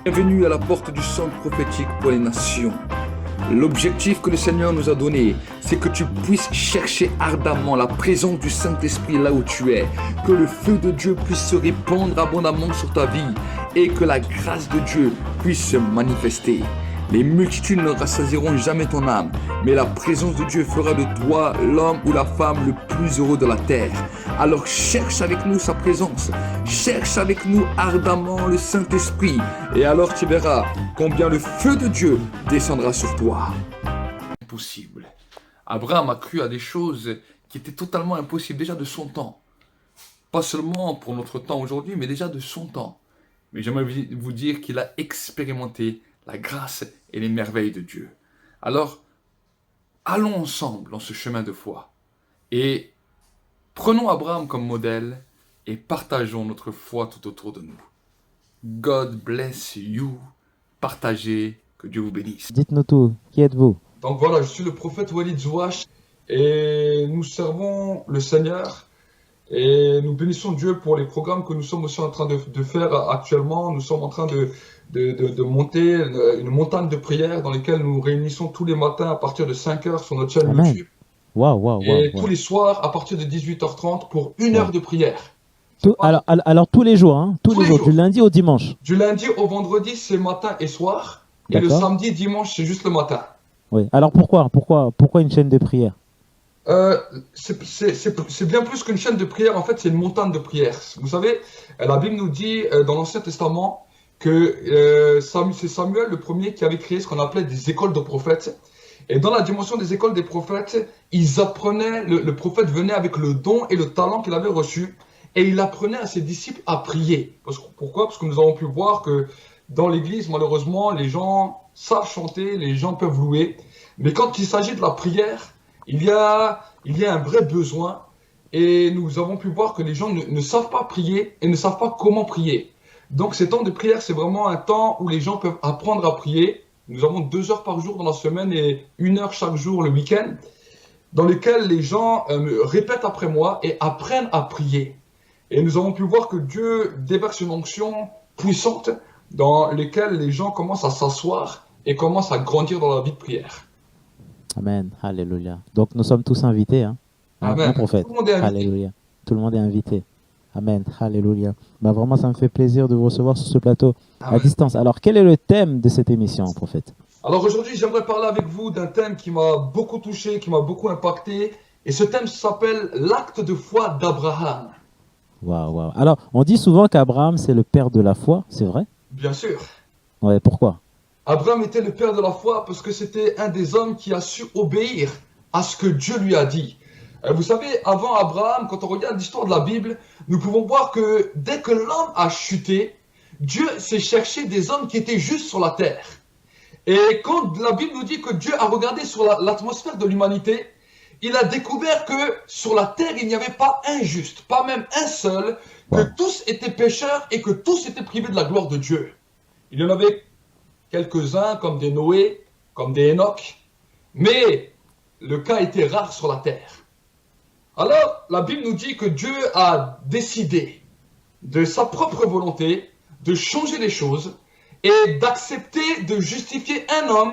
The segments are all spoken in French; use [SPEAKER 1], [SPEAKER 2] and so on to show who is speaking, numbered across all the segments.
[SPEAKER 1] Bienvenue à la porte du centre prophétique pour les nations. L'objectif que le Seigneur nous a donné, c'est que tu puisses chercher ardemment la présence du Saint-Esprit là où tu es, que le feu de Dieu puisse se répandre abondamment sur ta vie et que la grâce de Dieu puisse se manifester. Les multitudes ne rassasieront jamais ton âme, mais la présence de Dieu fera de toi l'homme ou la femme le plus heureux de la terre. Alors cherche avec nous sa présence, cherche avec nous ardemment le Saint-Esprit, et alors tu verras combien le feu de Dieu descendra sur toi. Impossible. Abraham a cru à des choses qui étaient totalement impossibles déjà de son temps. Pas seulement pour notre temps aujourd'hui, mais déjà de son temps. Mais j'aimerais vous dire qu'il a expérimenté la grâce et les merveilles de Dieu. Alors, allons ensemble dans ce chemin de foi et prenons Abraham comme modèle et partageons notre foi tout autour de nous. God bless you. Partagez, que Dieu vous bénisse.
[SPEAKER 2] Dites-nous tout, qui êtes-vous?
[SPEAKER 3] Donc voilà, je suis le prophète Walid Zouache et nous servons le Seigneur et nous bénissons Dieu pour les programmes que nous sommes aussi en train de faire actuellement. Nous sommes en train de monter une montagne de prières dans lesquelles nous réunissons tous les matins à partir de 5 heures sur notre chaîne
[SPEAKER 2] Amen.
[SPEAKER 3] YouTube.
[SPEAKER 2] Waouh.
[SPEAKER 3] Et tous les soirs à partir de 18h30 pour une heure de prière.
[SPEAKER 2] Alors tous les jours, hein, tous les jours, du lundi au dimanche.
[SPEAKER 3] Du lundi au vendredi, c'est matin et soir. Et le samedi, dimanche, c'est juste le matin.
[SPEAKER 2] Oui. Alors pourquoi une chaîne de prière?
[SPEAKER 3] C'est bien plus qu'une chaîne de prière. En fait, c'est une montagne de prière. Vous savez, la Bible nous dit dans l'Ancien Testament que c'est Samuel le premier qui avait créé ce qu'on appelait des écoles de prophètes. Et dans la dimension des écoles des prophètes, ils apprenaient, le prophète venait avec le don et le talent qu'il avait reçu, et il apprenait à ses disciples à prier. Pourquoi? Parce que nous avons pu voir que dans l'église, malheureusement, les gens savent chanter, les gens peuvent louer, mais quand il s'agit de la prière, il y a un vrai besoin, et nous avons pu voir que les gens ne savent pas prier et ne savent pas comment prier. Donc ces temps de prière, c'est vraiment un temps où les gens peuvent apprendre à prier. Nous avons 2 heures par jour dans la semaine et 1 heure chaque jour le week-end, dans lesquels les gens répètent après moi et apprennent à prier. Et nous avons pu voir que Dieu déverse une onction puissante dans lesquelles les gens commencent à s'asseoir et commencent à grandir dans la vie de prière.
[SPEAKER 2] Amen, alléluia. Donc nous sommes tous invités, hein,
[SPEAKER 3] Amen.
[SPEAKER 2] Un prophète.
[SPEAKER 3] Tout le monde est invité.
[SPEAKER 2] Alléluia. Tout le monde est invité. Amen, alléluia. Vraiment, ça me fait plaisir de vous recevoir sur ce plateau à distance. Alors, quel est le thème de cette émission, prophète?
[SPEAKER 3] Alors aujourd'hui, j'aimerais parler avec vous d'un thème qui m'a beaucoup touché, qui m'a beaucoup impacté. Et ce thème s'appelle l'acte de foi d'Abraham.
[SPEAKER 2] Waouh. Alors, on dit souvent qu'Abraham, c'est le père de la foi, c'est vrai?
[SPEAKER 3] Bien sûr.
[SPEAKER 2] Ouais, pourquoi?
[SPEAKER 3] Abraham était le père de la foi parce que c'était un des hommes qui a su obéir à ce que Dieu lui a dit. Vous savez, avant Abraham, quand on regarde l'histoire de la Bible, nous pouvons voir que dès que l'homme a chuté, Dieu s'est cherché des hommes qui étaient justes sur la terre. Et quand la Bible nous dit que Dieu a regardé sur l'atmosphère de l'humanité, il a découvert que sur la terre, il n'y avait pas un juste, pas même un seul, que tous étaient pécheurs et que tous étaient privés de la gloire de Dieu. Il y en avait quelques-uns comme des Noé, comme des Enoch, mais le cas était rare sur la terre. Alors, la Bible nous dit que Dieu a décidé de sa propre volonté de changer les choses et d'accepter de justifier un homme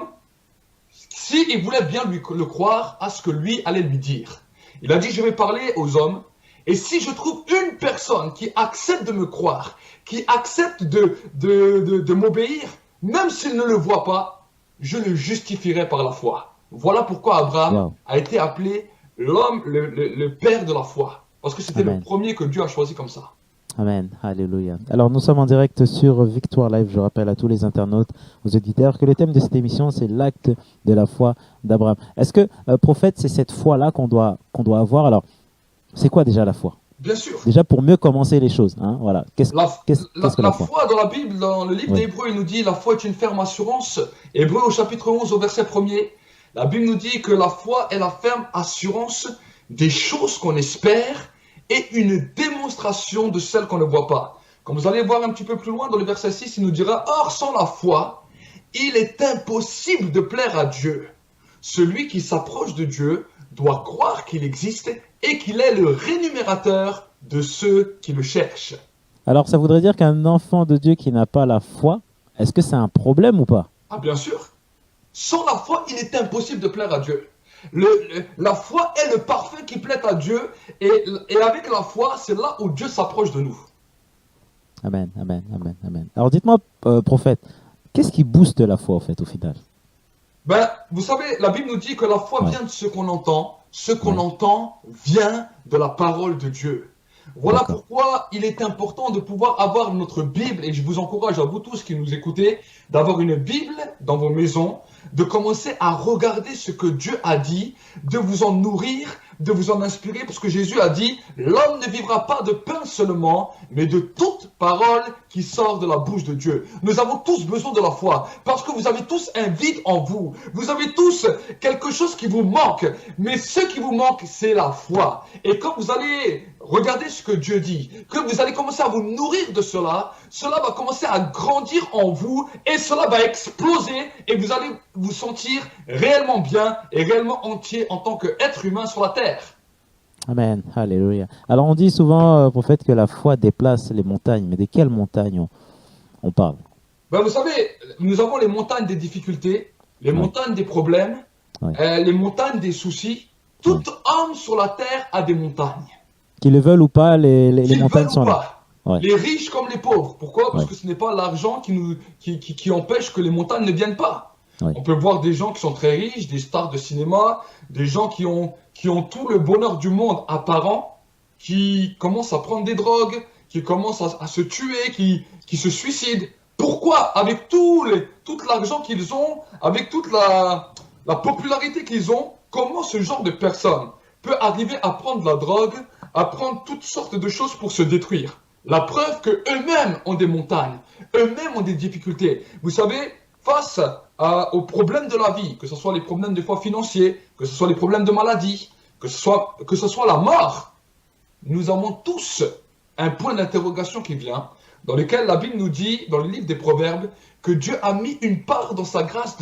[SPEAKER 3] s'il voulait bien le croire à ce que lui allait lui dire. Il a dit, je vais parler aux hommes, et si je trouve une personne qui accepte de me croire, qui accepte de m'obéir, même s'il ne le voit pas, je le justifierai par la foi. Voilà pourquoi Abraham a été appelé l'homme, le père de la foi. Parce que c'était le premier que Dieu a choisi comme ça.
[SPEAKER 2] Amen, alléluia. Alors nous sommes en direct sur Victoire Live. Je rappelle à tous les internautes, aux auditeurs, que le thème de cette émission, c'est l'acte de la foi d'Abraham. Est-ce que, prophète, c'est cette foi-là qu'on doit avoir? Alors, c'est quoi déjà la foi?
[SPEAKER 3] Bien sûr.
[SPEAKER 2] Déjà pour mieux commencer les choses. Hein, voilà. Qu'est-ce que
[SPEAKER 3] la foi dans la Bible, dans le livre d'Hébreux, il nous dit la foi est une ferme assurance. Hébreux au chapitre 11, au verset 1er. La Bible nous dit que la foi est la ferme assurance des choses qu'on espère et une démonstration de celles qu'on ne voit pas. Comme vous allez voir un petit peu plus loin dans le verset 6, il nous dira « Or, sans la foi, il est impossible de plaire à Dieu. Celui qui s'approche de Dieu doit croire qu'il existe et qu'il est le rémunérateur de ceux qui le cherchent. »
[SPEAKER 2] Alors, ça voudrait dire qu'un enfant de Dieu qui n'a pas la foi est-ce que c'est un problème ou pas?
[SPEAKER 3] Ah, bien sûr. Sans la foi, il est impossible de plaire à Dieu. La foi est le parfum qui plaît à Dieu. Et avec la foi, c'est là où Dieu s'approche de nous.
[SPEAKER 2] Amen, amen, amen, amen. Alors dites-moi, prophète, qu'est-ce qui booste la foi, en fait, au final?
[SPEAKER 3] Ben, vous savez, la Bible nous dit que la foi vient de ce qu'on entend. Ce qu'on entend vient de la parole de Dieu. Voilà
[SPEAKER 2] D'accord.
[SPEAKER 3] pourquoi il est important de pouvoir avoir notre Bible, et je vous encourage à vous tous qui nous écoutez, d'avoir une Bible dans vos maisons, de commencer à regarder ce que Dieu a dit, de vous en nourrir, de vous en inspirer, parce que Jésus a dit, l'homme ne vivra pas de pain seulement, mais de toute parole qui sort de la bouche de Dieu. Nous avons tous besoin de la foi, parce que vous avez tous un vide en vous. Vous avez tous quelque chose qui vous manque, mais ce qui vous manque, c'est la foi. Et quand vous allez regarder ce que Dieu dit, que vous allez commencer à vous nourrir de cela, cela va commencer à grandir en vous, et cela va exploser, et vous allez vous sentir réellement bien et réellement entier en tant qu'être humain sur la terre.
[SPEAKER 2] Amen, alléluia. Alors on dit souvent, prophète, que la foi déplace les montagnes, mais de quelles montagnes on parle?
[SPEAKER 3] Ben, vous savez, nous avons les montagnes des difficultés, les montagnes des problèmes, les montagnes des soucis. Tout homme sur la terre a des montagnes.
[SPEAKER 2] Qu'ils le veulent ou pas, les
[SPEAKER 3] Qu'ils
[SPEAKER 2] montagnes
[SPEAKER 3] veulent
[SPEAKER 2] sont
[SPEAKER 3] ou
[SPEAKER 2] là.
[SPEAKER 3] pas.
[SPEAKER 2] Ouais.
[SPEAKER 3] Les riches comme les pauvres. Pourquoi? Parce
[SPEAKER 2] Ouais.
[SPEAKER 3] que ce n'est pas l'argent qui empêche que les montagnes ne viennent pas.
[SPEAKER 2] Ouais.
[SPEAKER 3] On peut voir des gens qui sont très riches, des stars de cinéma, des gens qui ont tout le bonheur du monde apparent, qui commencent à prendre des drogues, qui commencent à se tuer, qui se suicident. Pourquoi? Avec tout l'argent qu'ils ont, avec toute la popularité qu'ils ont, comment ce genre de personne peut arriver à prendre de la drogue, à prendre toutes sortes de choses pour se détruire? La preuve qu'eux-mêmes ont des montagnes, eux-mêmes ont des difficultés. Vous savez, face aux problèmes de la vie, que ce soit les problèmes des fois financiers, que ce soit les problèmes de maladie, que ce soit la mort, nous avons tous un point d'interrogation qui vient, dans lequel la Bible nous dit, dans le livre des Proverbes, que Dieu a mis une part dans sa grâce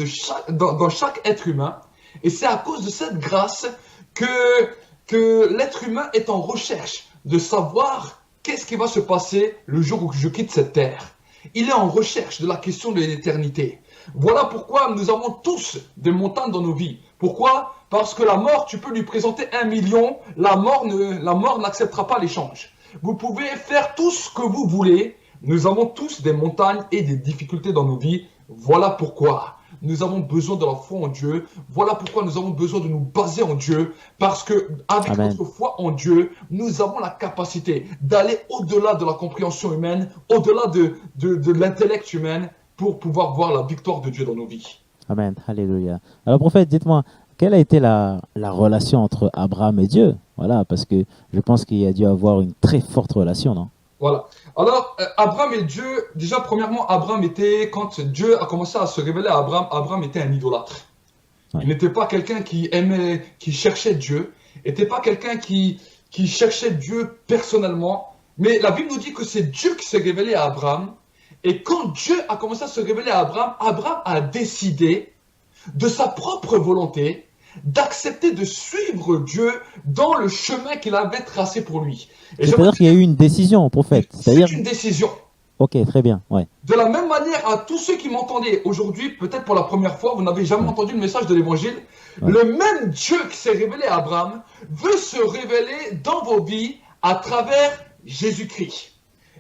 [SPEAKER 3] dans chaque être humain, et c'est à cause de cette grâce que l'être humain est en recherche de savoir qu'est-ce qui va se passer le jour où je quitte cette terre. Il est en recherche de la question de l'éternité. Voilà pourquoi nous avons tous des montagnes dans nos vies. Pourquoi? Parce que la mort, tu peux lui présenter 1 million, la mort n'acceptera pas l'échange. Vous pouvez faire tout ce que vous voulez. Nous avons tous des montagnes et des difficultés dans nos vies. Voilà pourquoi nous avons besoin de la foi en Dieu. Voilà pourquoi nous avons besoin de nous baser en Dieu. Parce que avec notre foi en Dieu, nous avons la capacité d'aller au-delà de la compréhension humaine, au-delà de l'intellect humain, pour pouvoir voir la victoire de Dieu dans nos vies.
[SPEAKER 2] Amen, alléluia. Alors prophète, dites-moi, quelle a été la relation entre Abraham et Dieu? Voilà, parce que je pense qu'il y a dû avoir une très forte relation, non?
[SPEAKER 3] Voilà. Alors, Abraham et Dieu, déjà, premièrement, quand Dieu a commencé à se révéler à Abraham, Abraham était un idolâtre. Ouais. Il n'était pas quelqu'un qui cherchait Dieu, n'était pas quelqu'un qui cherchait Dieu personnellement, mais la Bible nous dit que c'est Dieu qui s'est révélé à Abraham, et quand Dieu a commencé à se révéler à Abraham, Abraham a décidé, de sa propre volonté, d'accepter de suivre Dieu dans le chemin qu'il avait tracé pour lui.
[SPEAKER 2] C'est-à-dire qu'il y a eu une décision, prophète.
[SPEAKER 3] C'est une décision.
[SPEAKER 2] Ok, très bien. Ouais.
[SPEAKER 3] De la même manière, à tous ceux qui m'entendaient aujourd'hui, peut-être pour la première fois, vous n'avez jamais entendu le message de l'Évangile, le même Dieu qui s'est révélé à Abraham veut se révéler dans vos vies à travers Jésus-Christ.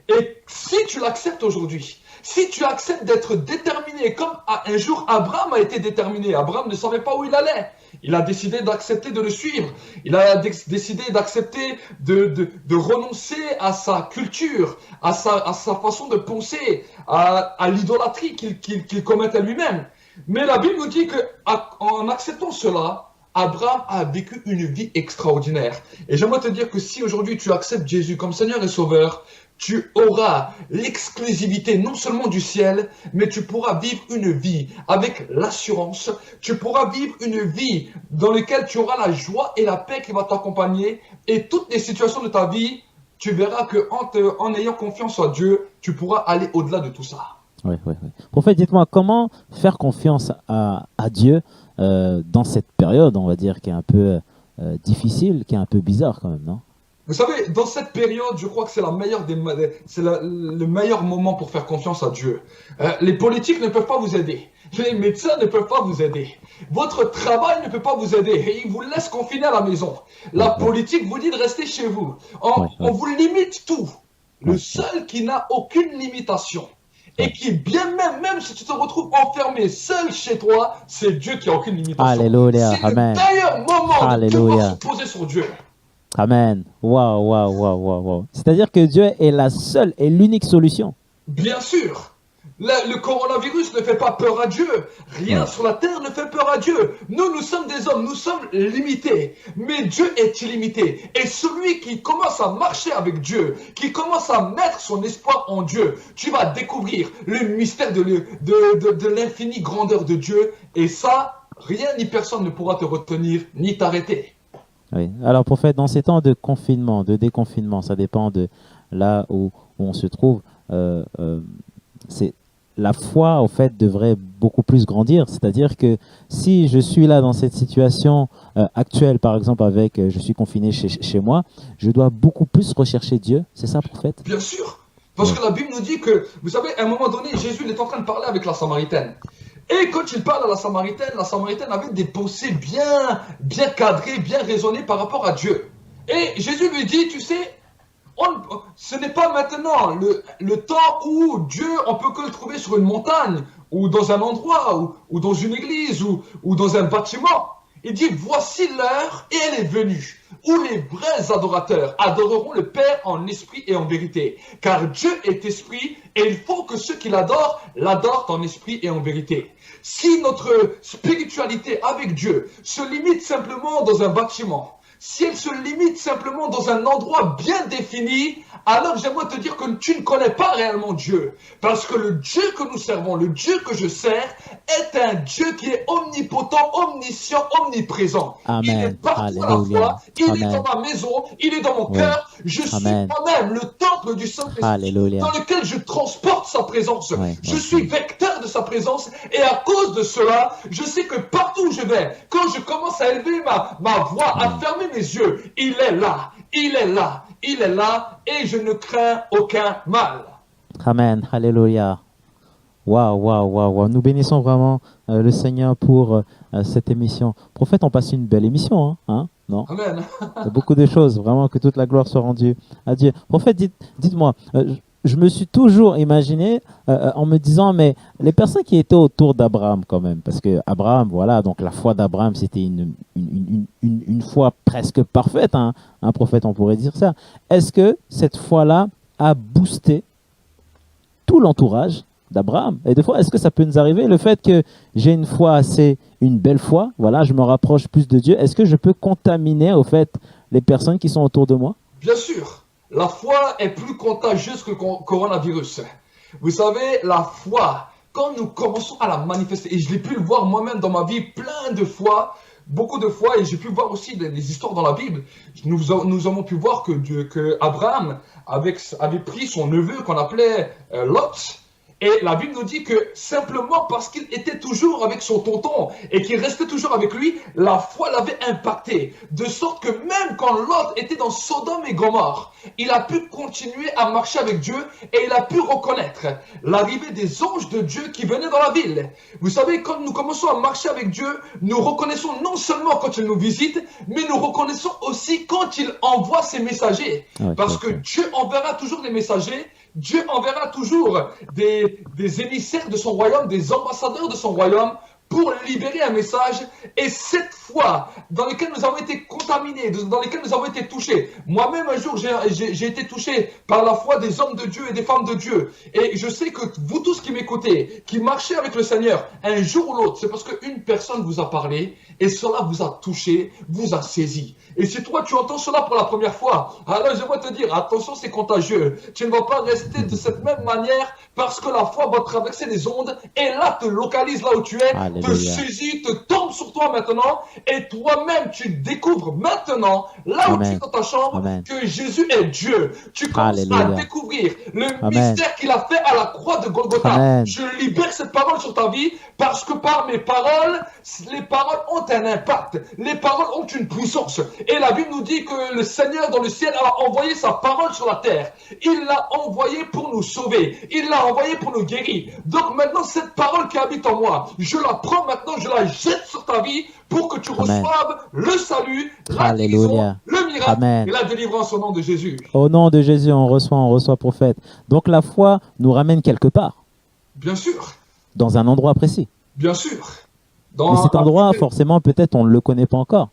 [SPEAKER 3] Et si tu l'acceptes aujourd'hui, si tu acceptes d'être déterminé, comme un jour Abraham a été déterminé, Abraham ne savait pas où il allait. Il a décidé d'accepter de le suivre. Il a décidé d'accepter de renoncer à sa culture, à sa façon de penser, à l'idolâtrie qu'il commettait lui-même. Mais la Bible nous dit qu'en acceptant cela, Abraham a vécu une vie extraordinaire. Et j'aimerais te dire que si aujourd'hui tu acceptes Jésus comme Seigneur et Sauveur, tu auras l'exclusivité non seulement du ciel, mais tu pourras vivre une vie avec l'assurance. Tu pourras vivre une vie dans laquelle tu auras la joie et la paix qui va t'accompagner. Et toutes les situations de ta vie, tu verras qu'en ayant confiance en Dieu, tu pourras aller au-delà de tout ça.
[SPEAKER 2] Oui. Prophète, dites-moi, comment faire confiance à Dieu dans cette période, on va dire, qui est un peu difficile, qui est un peu bizarre quand même, non?
[SPEAKER 3] Vous savez, dans cette période, je crois que c'est le meilleur moment pour faire confiance à Dieu. Les politiques ne peuvent pas vous aider. Les médecins ne peuvent pas vous aider. Votre travail ne peut pas vous aider. Et ils vous laissent confiner à la maison. La politique vous dit de rester chez vous. On vous limite tout. Le seul qui n'a aucune limitation et qui, bien même si tu te retrouves enfermé seul chez toi, c'est Dieu qui a aucune limitation.
[SPEAKER 2] Alléluia.
[SPEAKER 3] C'est le meilleur moment de pouvoir se poser sur Dieu.
[SPEAKER 2] Amen. Waouh, waouh, waouh, waouh, waouh. C'est-à-dire que Dieu est la seule et l'unique solution.
[SPEAKER 3] Bien sûr. Le coronavirus ne fait pas peur à Dieu. Rien sur la terre ne fait peur à Dieu. Nous sommes des hommes, nous sommes limités. Mais Dieu est illimité. Et celui qui commence à marcher avec Dieu, qui commence à mettre son espoir en Dieu, tu vas découvrir le mystère de l'infinie grandeur de Dieu. Et ça, rien ni personne ne pourra te retenir ni t'arrêter.
[SPEAKER 2] Oui. Alors, prophète, dans ces temps de confinement, de déconfinement, ça dépend de là où on se trouve. C'est la foi, en fait, devrait beaucoup plus grandir. C'est-à-dire que si je suis là dans cette situation actuelle, par exemple, avec je suis confiné chez moi, je dois beaucoup plus rechercher Dieu. C'est ça, prophète?
[SPEAKER 3] Bien sûr. Parce que la Bible nous dit que, vous savez, à un moment donné, Jésus il est en train de parler avec la Samaritaine. Et quand il parle à la Samaritaine avait des pensées bien cadrées, bien raisonnées par rapport à Dieu. Et Jésus lui dit, tu sais, ce n'est pas maintenant le temps où Dieu, on peut que le trouver sur une montagne, ou dans un endroit, ou dans une église, ou dans un bâtiment. Il dit, voici l'heure, et elle est venue, où les vrais adorateurs adoreront le Père en esprit et en vérité. Car Dieu est esprit, et il faut que ceux qui l'adorent en esprit et en vérité. Si notre spiritualité avec Dieu se limite simplement dans un bâtiment, si elle se limite simplement dans un endroit bien défini, alors j'aimerais te dire que tu ne connais pas réellement Dieu. Parce que le Dieu que nous servons, le Dieu que je sers, est un Dieu qui est omnipotent, omniscient, omniprésent.
[SPEAKER 2] Amen.
[SPEAKER 3] Il est partout à la fois, il est dans ma maison, il est dans mon cœur. Je suis moi-même le temple du Saint-Esprit dans lequel je transporte sa présence. Je suis vecteur de sa présence et à cause de cela, je sais que partout où je vais, quand je commence à élever ma voix, à fermer mes yeux, il est là, il est là, il est là et je ne crains aucun mal.
[SPEAKER 2] Amen. Alléluia. Waouh, waouh, waouh, waouh. Nous bénissons vraiment le Seigneur pour cette émission. Prophète, on passe une belle émission, hein? Non?
[SPEAKER 3] Amen.
[SPEAKER 2] Il y a beaucoup de choses, vraiment, que toute la gloire soit rendue à Dieu. Prophète, dites-moi, je me suis toujours imaginé en me disant, mais les personnes qui étaient autour d'Abraham quand même, parce que Abraham, voilà, donc la foi d'Abraham, c'était une foi presque parfaite, hein, un prophète, on pourrait dire ça. Est-ce que cette foi-là a boosté tout l'entourage d'Abraham? Et des fois, est-ce que ça peut nous arriver, le fait que j'ai une foi une belle foi, voilà, je me rapproche plus de Dieu, est-ce que je peux contaminer, au fait, les personnes qui sont autour de moi?
[SPEAKER 3] Bien sûr. La foi est plus contagieuse que le coronavirus. Vous savez, la foi, quand nous commençons à la manifester, et je l'ai pu le voir moi-même dans ma vie plein de fois, beaucoup de fois, et j'ai pu voir aussi des histoires dans la Bible, nous avons pu voir que Abraham avait pris son neveu qu'on appelait Lot. Et la Bible nous dit que simplement parce qu'il était toujours avec son tonton et qu'il restait toujours avec lui, la foi l'avait impacté. De sorte que même quand Lot était dans Sodome et Gomorrhe, il a pu continuer à marcher avec Dieu et il a pu reconnaître l'arrivée des anges de Dieu qui venaient dans la ville. Vous savez, quand nous commençons à marcher avec Dieu, nous reconnaissons non seulement quand il nous visite, mais nous reconnaissons aussi quand il envoie ses messagers. Parce que Dieu enverra toujours des messagers. Dieu enverra toujours des émissaires de son royaume, des ambassadeurs de son royaume pour libérer un message. Et cette foi dans laquelle nous avons été contaminés, dans laquelle nous avons été touchés. Moi-même, un jour, j'ai été touché par la foi des hommes de Dieu et des femmes de Dieu. Et je sais que vous tous qui m'écoutez, qui marchez avec le Seigneur, un jour ou l'autre, c'est parce qu'une personne vous a parlé et cela vous a touché, vous a saisi. Et si toi, tu entends cela pour la première fois, alors j'aimerais te dire, attention, c'est contagieux. Tu ne vas pas rester de cette même manière parce que la foi va traverser les ondes et là, te localise là où tu es. te
[SPEAKER 2] Alléluia.
[SPEAKER 3] saisit, te tombe sur toi maintenant, et toi-même tu découvres maintenant, là où tu es
[SPEAKER 2] Amen.
[SPEAKER 3] dans ta chambre,
[SPEAKER 2] Amen.
[SPEAKER 3] que Jésus est Dieu. Tu commences à
[SPEAKER 2] Alléluia.
[SPEAKER 3] découvrir le
[SPEAKER 2] Amen.
[SPEAKER 3] mystère qu'il a fait à la croix de Golgotha.
[SPEAKER 2] Amen.
[SPEAKER 3] Je libère cette parole sur ta vie parce que par mes paroles, les paroles ont un impact. Les paroles ont une puissance. Et la Bible nous dit que le Seigneur dans le ciel a envoyé sa parole sur la terre. Il l'a envoyée pour nous sauver. Il l'a envoyée pour nous guérir. Donc maintenant, cette parole qui habite en moi, je la prends maintenant, je la jette sur ta vie pour que tu
[SPEAKER 2] Amen.
[SPEAKER 3] reçoives le salut, la guérison,
[SPEAKER 2] Alléluia.
[SPEAKER 3] le miracle
[SPEAKER 2] Amen.
[SPEAKER 3] et la délivrance au nom de Jésus.
[SPEAKER 2] Au nom de Jésus, on reçoit, prophète. Donc la foi nous ramène quelque part,
[SPEAKER 3] Bien sûr,
[SPEAKER 2] dans un endroit précis.
[SPEAKER 3] bien sûr.
[SPEAKER 2] Mais cet endroit, forcément, peut-être on ne le connaît pas encore.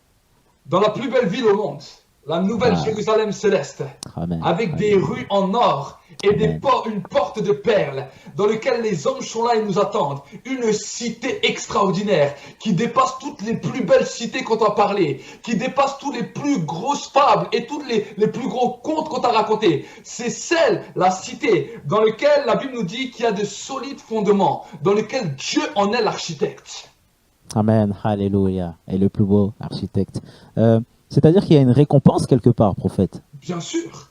[SPEAKER 3] Dans la plus belle ville au monde, la nouvelle
[SPEAKER 2] Ah.
[SPEAKER 3] Jérusalem céleste,
[SPEAKER 2] Amen.
[SPEAKER 3] avec des rues en or et
[SPEAKER 2] Amen.
[SPEAKER 3] une porte de perles, dans lequel les hommes sont là et nous attendent. Une cité extraordinaire qui dépasse toutes les plus belles cités qu'on t'a parlé, qui dépasse toutes les plus grosses fables et tous les plus gros contes qu'on t'a racontés. C'est celle, la cité, dans laquelle la Bible nous dit qu'il y a de solides fondements, dans lequel Dieu en est l'architecte.
[SPEAKER 2] Amen. Alléluia. Et le plus beau architecte. C'est-à-dire qu'il y a une récompense quelque part, prophète.
[SPEAKER 3] Bien sûr.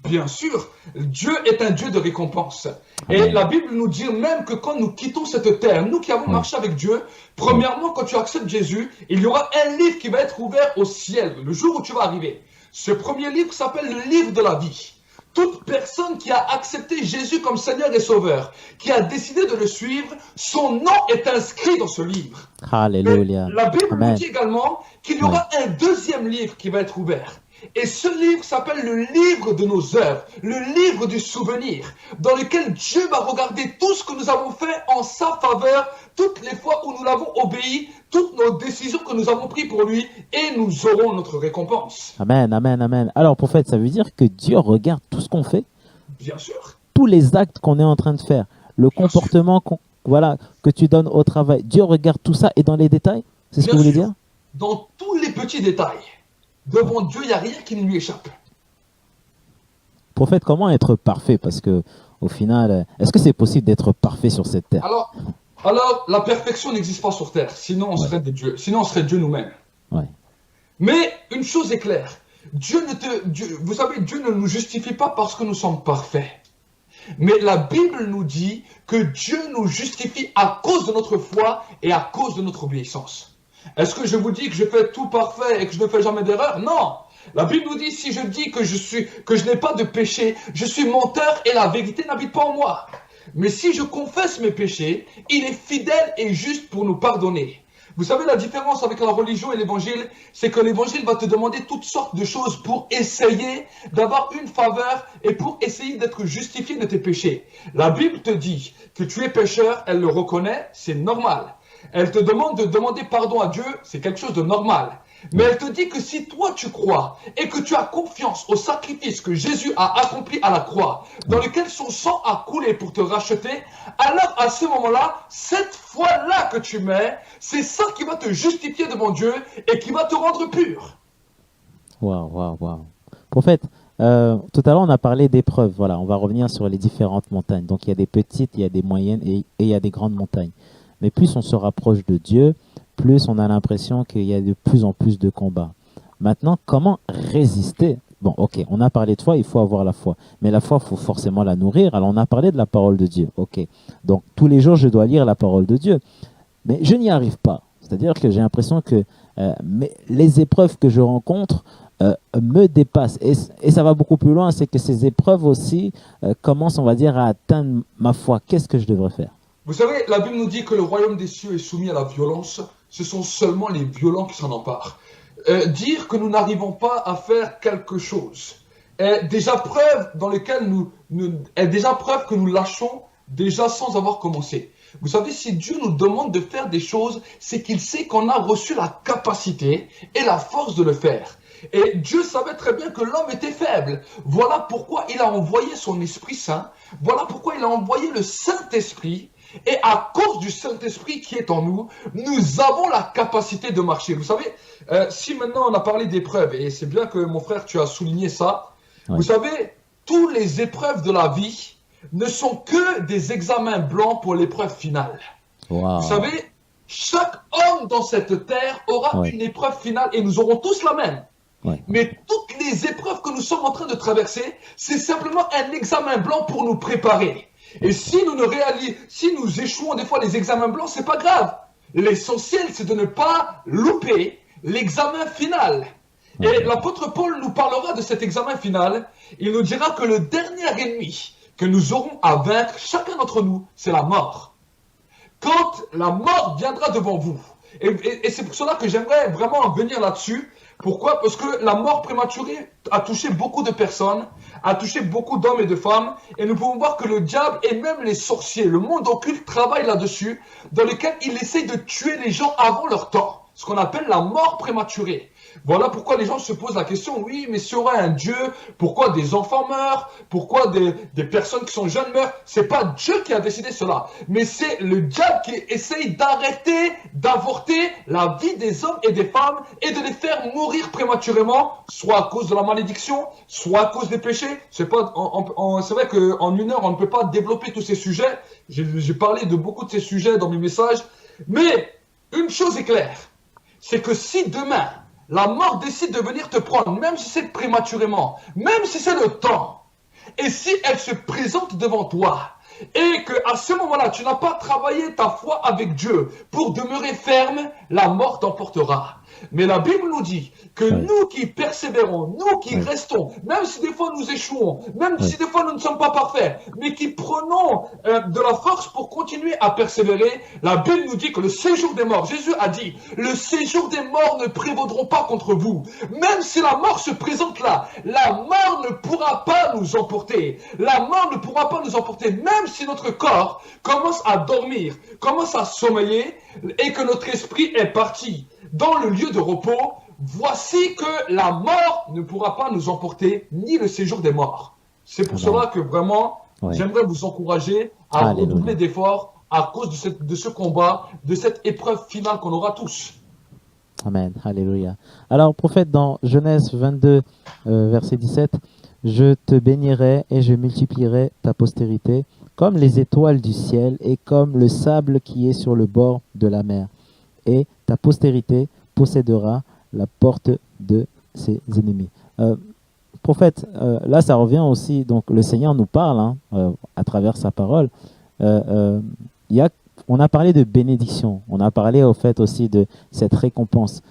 [SPEAKER 3] Bien sûr, Dieu est un Dieu de récompense. Et
[SPEAKER 2] Amen.
[SPEAKER 3] la Bible nous dit même que quand nous quittons cette terre, nous qui avons
[SPEAKER 2] Oui.
[SPEAKER 3] marché avec Dieu, premièrement, quand tu acceptes Jésus, il y aura un livre qui va être ouvert au ciel, le jour où tu vas arriver. Ce premier livre s'appelle le livre de la vie. Toute personne qui a accepté Jésus comme Seigneur et Sauveur, qui a décidé de le suivre, son nom est inscrit dans ce livre.
[SPEAKER 2] Alléluia.
[SPEAKER 3] Mais la Bible
[SPEAKER 2] Amen.
[SPEAKER 3] nous dit également qu'il y aura un deuxième livre qui va être ouvert. Et ce livre s'appelle le livre de nos œuvres, le livre du souvenir, dans lequel Dieu va regarder tout ce que nous avons fait en sa faveur, toutes les fois où nous l'avons obéi, toutes nos décisions que nous avons prises pour lui, et nous aurons notre récompense.
[SPEAKER 2] Amen, amen, amen. Alors, prophète, ça veut dire que Dieu regarde tout ce qu'on fait,
[SPEAKER 3] Bien sûr,
[SPEAKER 2] tous les actes qu'on est en train de faire, le
[SPEAKER 3] Bien sûr.
[SPEAKER 2] comportement que tu donnes au travail. Dieu regarde tout ça et dans les détails. C'est ce que
[SPEAKER 3] Bien
[SPEAKER 2] vous voulez
[SPEAKER 3] sûr.
[SPEAKER 2] dire?
[SPEAKER 3] Dans tous les petits détails, devant Dieu, il n'y a rien qui ne lui échappe.
[SPEAKER 2] Prophète, comment être parfait? Parce que au final, est-ce que c'est possible d'être parfait sur cette terre?
[SPEAKER 3] Alors, la perfection n'existe pas sur terre, sinon on serait des dieux, sinon on serait Dieu nous-mêmes.
[SPEAKER 2] Ouais.
[SPEAKER 3] Mais une chose est claire, vous savez, Dieu ne nous justifie pas parce que nous sommes parfaits. Mais la Bible nous dit que Dieu nous justifie à cause de notre foi et à cause de notre obéissance. Est-ce que je vous dis que je fais tout parfait et que je ne fais jamais d'erreur? Non. La Bible nous dit, si je dis que je n'ai pas de péché, je suis menteur et la vérité n'habite pas en moi. Mais si je confesse mes péchés, il est fidèle et juste pour nous pardonner. Vous savez, la différence avec la religion et l'évangile, c'est que l'évangile va te demander toutes sortes de choses pour essayer d'avoir une faveur et pour essayer d'être justifié de tes péchés. La Bible te dit que tu es pécheur, elle le reconnaît, c'est normal. Elle te demande de demander pardon à Dieu, c'est quelque chose de normal. Mais elle te dit que si toi tu crois et que tu as confiance au sacrifice que Jésus a accompli à la croix, dans lequel son sang a coulé pour te racheter, alors à ce moment-là, cette foi-là que tu mets, c'est ça qui va te justifier devant Dieu et qui va te rendre pur.
[SPEAKER 2] Waouh, waouh, waouh. Prophète, tout à l'heure on a parlé d'épreuves. Voilà, on va revenir sur les différentes montagnes. Donc il y a des petites, il y a des moyennes et il y a des grandes montagnes. Mais plus on se rapproche de Dieu, plus on a l'impression qu'il y a de plus en plus de combats. Maintenant, comment résister? Bon, ok, on a parlé de foi, il faut avoir la foi. Mais la foi, il faut forcément la nourrir. Alors, on a parlé de la parole de Dieu. Ok, donc tous les jours, je dois lire la parole de Dieu. Mais je n'y arrive pas. C'est-à-dire que j'ai l'impression que les épreuves que je rencontre me dépassent. Et ça va beaucoup plus loin, c'est que ces épreuves aussi commencent, on va dire, à atteindre ma foi. Qu'est-ce que je devrais faire?
[SPEAKER 3] Vous savez, la Bible nous dit que le royaume des cieux est soumis à la violence. Ce sont seulement les violents qui s'en emparent. Dire que nous n'arrivons pas à faire quelque chose est déjà preuve que nous lâchons déjà sans avoir commencé. Vous savez, si Dieu nous demande de faire des choses, c'est qu'il sait qu'on a reçu la capacité et la force de le faire. Et Dieu savait très bien que l'homme était faible. Voilà pourquoi il a envoyé son Esprit Saint. Voilà pourquoi il a envoyé le Saint-Esprit. Et à cause du Saint-Esprit qui est en nous, nous avons la capacité de marcher. Vous savez, si maintenant on a parlé d'épreuves, et c'est bien que mon frère, tu as souligné ça,
[SPEAKER 2] Ouais.
[SPEAKER 3] Vous savez, toutes les épreuves de la vie ne sont que des examens blancs pour l'épreuve finale.
[SPEAKER 2] Wow.
[SPEAKER 3] Vous savez, Chaque homme dans cette terre aura
[SPEAKER 2] Ouais.
[SPEAKER 3] une épreuve finale et nous aurons tous la même.
[SPEAKER 2] Ouais.
[SPEAKER 3] Mais toutes les épreuves que nous sommes en train de traverser, c'est simplement un examen blanc pour nous préparer. Et si si nous échouons des fois les examens blancs, c'est pas grave. L'essentiel, c'est de ne pas louper l'examen final. Et l'apôtre Paul nous parlera de cet examen final. Il nous dira que le dernier ennemi que nous aurons à vaincre, chacun d'entre nous, c'est la mort. Quand la mort viendra devant vous, et c'est pour cela que j'aimerais vraiment venir là-dessus. Pourquoi? Parce que la mort prématurée a touché beaucoup de personnes, a touché beaucoup d'hommes et de femmes, et nous pouvons voir que le diable et même les sorciers, le monde occulte travaillent là-dessus, dans lequel il essaye de tuer les gens avant leur temps, ce qu'on appelle la mort prématurée. Voilà pourquoi les gens se posent la question, oui, mais s'il y aurait un Dieu, pourquoi des enfants meurent? Pourquoi des personnes qui sont jeunes meurent? C'est pas Dieu qui a décidé cela, mais c'est le diable qui essaye d'arrêter, d'avorter la vie des hommes et des femmes et de les faire mourir prématurément, soit à cause de la malédiction, soit à cause des péchés. C'est vrai qu'en une heure, on ne peut pas développer tous ces sujets. J'ai parlé de beaucoup de ces sujets dans mes messages, mais une chose est claire, c'est que si demain, la mort décide de venir te prendre, même si c'est prématurément, même si c'est le temps, et si elle se présente devant toi, et que à ce moment-là, tu n'as pas travaillé ta foi avec Dieu pour demeurer ferme, la mort t'emportera. Mais la Bible nous dit que nous qui persévérons, nous qui restons, même si des fois nous échouons, même si des fois nous ne sommes pas parfaits, mais qui prenons de la force pour continuer à persévérer, la Bible nous dit que le séjour des morts, Jésus a dit, le séjour des morts ne prévaudront pas contre vous. Même si la mort se présente là, la mort ne pourra pas nous emporter. La mort ne pourra pas nous emporter, même si notre corps commence à dormir, commence à sommeiller et que notre esprit est parti dans le lieu de repos. Voici que la mort ne pourra pas nous emporter, ni le séjour des morts. C'est pour cela que vraiment, j'aimerais vous encourager à redoubler d'efforts à cause de ce combat, de cette épreuve finale qu'on aura tous.
[SPEAKER 2] Amen. Alléluia. Alors, prophète, dans Genèse 22, verset 17, « Je te bénirai et je multiplierai ta postérité comme les étoiles du ciel et comme le sable qui est sur le bord de la mer. Et ta postérité possédera la porte de ses ennemis. » Prophète, là ça revient aussi, donc le Seigneur nous parle à travers sa parole. On a parlé de bénédiction, on a parlé au fait aussi de cette récompense.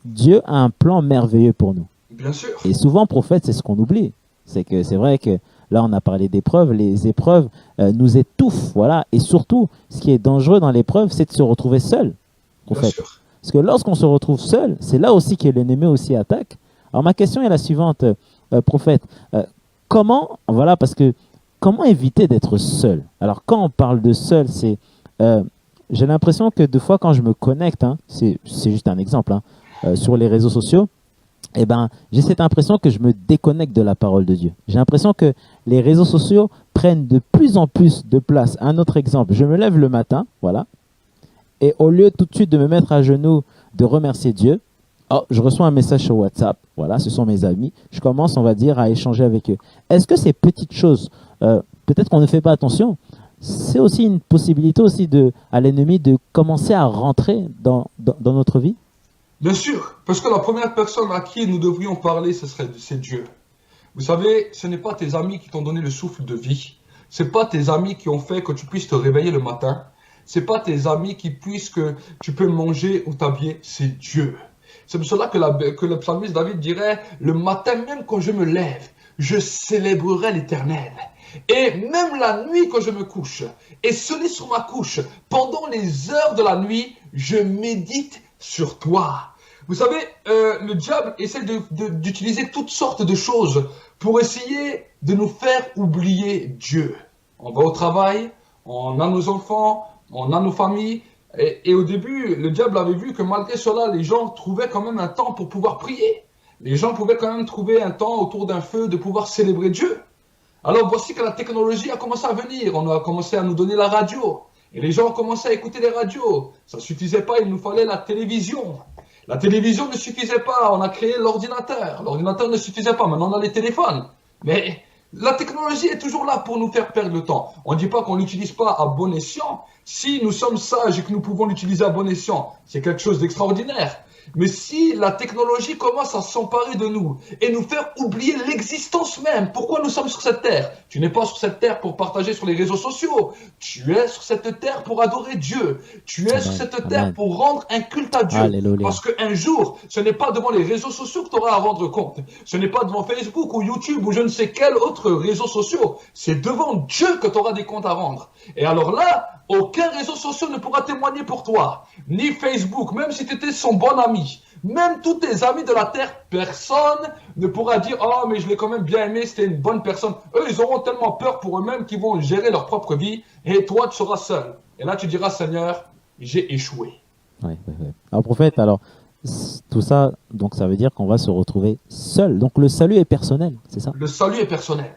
[SPEAKER 2] Dieu a un plan merveilleux pour nous.
[SPEAKER 3] Bien sûr.
[SPEAKER 2] Et souvent, prophète, c'est ce qu'on oublie. C'est vrai que là, on a parlé d'épreuves. Les épreuves nous étouffent, voilà. Et surtout, ce qui est dangereux dans l'épreuve, c'est de se retrouver seul, prophète. Parce que lorsqu'on se retrouve seul, c'est là aussi que l'ennemi aussi attaque. Alors, ma question est la suivante, prophète. Comment éviter d'être seul? Alors, quand on parle de seul, c'est... j'ai l'impression que deux fois, quand je me connecte, c'est juste un exemple, sur les réseaux sociaux, eh ben, j'ai cette impression que je me déconnecte de la parole de Dieu. J'ai l'impression que les réseaux sociaux prennent de plus en plus de place. Un autre exemple, je me lève le matin, voilà, et au lieu tout de suite de me mettre à genoux, de remercier Dieu, je reçois un message sur WhatsApp, voilà, ce sont mes amis, je commence, on va dire, à échanger avec eux. Est-ce que ces petites choses, peut-être qu'on ne fait pas attention, c'est aussi une possibilité aussi à l'ennemi de commencer à rentrer dans notre vie?
[SPEAKER 3] Bien sûr, parce que la première personne à qui nous devrions parler, c'est Dieu. Vous savez, ce n'est pas tes amis qui t'ont donné le souffle de vie. Ce n'est pas tes amis qui ont fait que tu puisses te réveiller le matin. Ce n'est pas tes amis qui puissent que tu peux manger ou t'habiller. C'est Dieu. C'est pour cela que le psalmiste David dirait, le matin même quand je me lève, je célébrerai l'Éternel. Et même la nuit quand je me couche, et ce n'est sur ma couche, pendant les heures de la nuit, je médite sur toi. Vous savez, le diable essaie d'utiliser toutes sortes de choses pour essayer de nous faire oublier Dieu. On va au travail, on a nos enfants, on a nos familles, et au début, le diable avait vu que malgré cela, les gens trouvaient quand même un temps pour pouvoir prier. Les gens pouvaient quand même trouver un temps autour d'un feu de pouvoir célébrer Dieu. Alors voici que la technologie a commencé à venir, on a commencé à nous donner la radio. Et les gens ont commencé à écouter les radios. Ça ne suffisait pas, il nous fallait la télévision. La télévision ne suffisait pas, on a créé l'ordinateur. L'ordinateur ne suffisait pas, maintenant on a les téléphones. Mais La technologie est toujours là pour nous faire perdre le temps. On ne dit pas qu'on ne l'utilise pas à bon escient. Si nous sommes sages et que nous pouvons l'utiliser à bon escient, c'est quelque chose d'extraordinaire. Mais si la technologie commence à s'emparer de nous et nous faire oublier l'existence même, pourquoi nous sommes sur cette terre? Tu n'es pas sur cette terre pour partager sur les réseaux sociaux. Tu es sur cette terre pour adorer Dieu. Tu es sur cette terre pour rendre un culte à Dieu.
[SPEAKER 2] Alléluia.
[SPEAKER 3] Parce qu'un jour, ce n'est pas devant les réseaux sociaux que tu auras à rendre compte. Ce n'est pas devant Facebook ou YouTube ou je ne sais quel autre réseau social. C'est devant Dieu que tu auras des comptes à rendre. Et alors là, aucun réseau social ne pourra témoigner pour toi. Ni Facebook, même si tu étais son bon ami. Même tous tes amis de la terre, personne ne pourra dire « Oh, mais je l'ai quand même bien aimé, c'était une bonne personne. » Eux, ils auront tellement peur pour eux-mêmes qu'ils vont gérer leur propre vie et toi, tu seras seul. Et là, tu diras « Seigneur, j'ai échoué. »
[SPEAKER 2] Oui. Alors, prophète, alors, tout ça, donc ça veut dire qu'on va se retrouver seul. Donc le salut est personnel, c'est ça?
[SPEAKER 3] Le salut est personnel.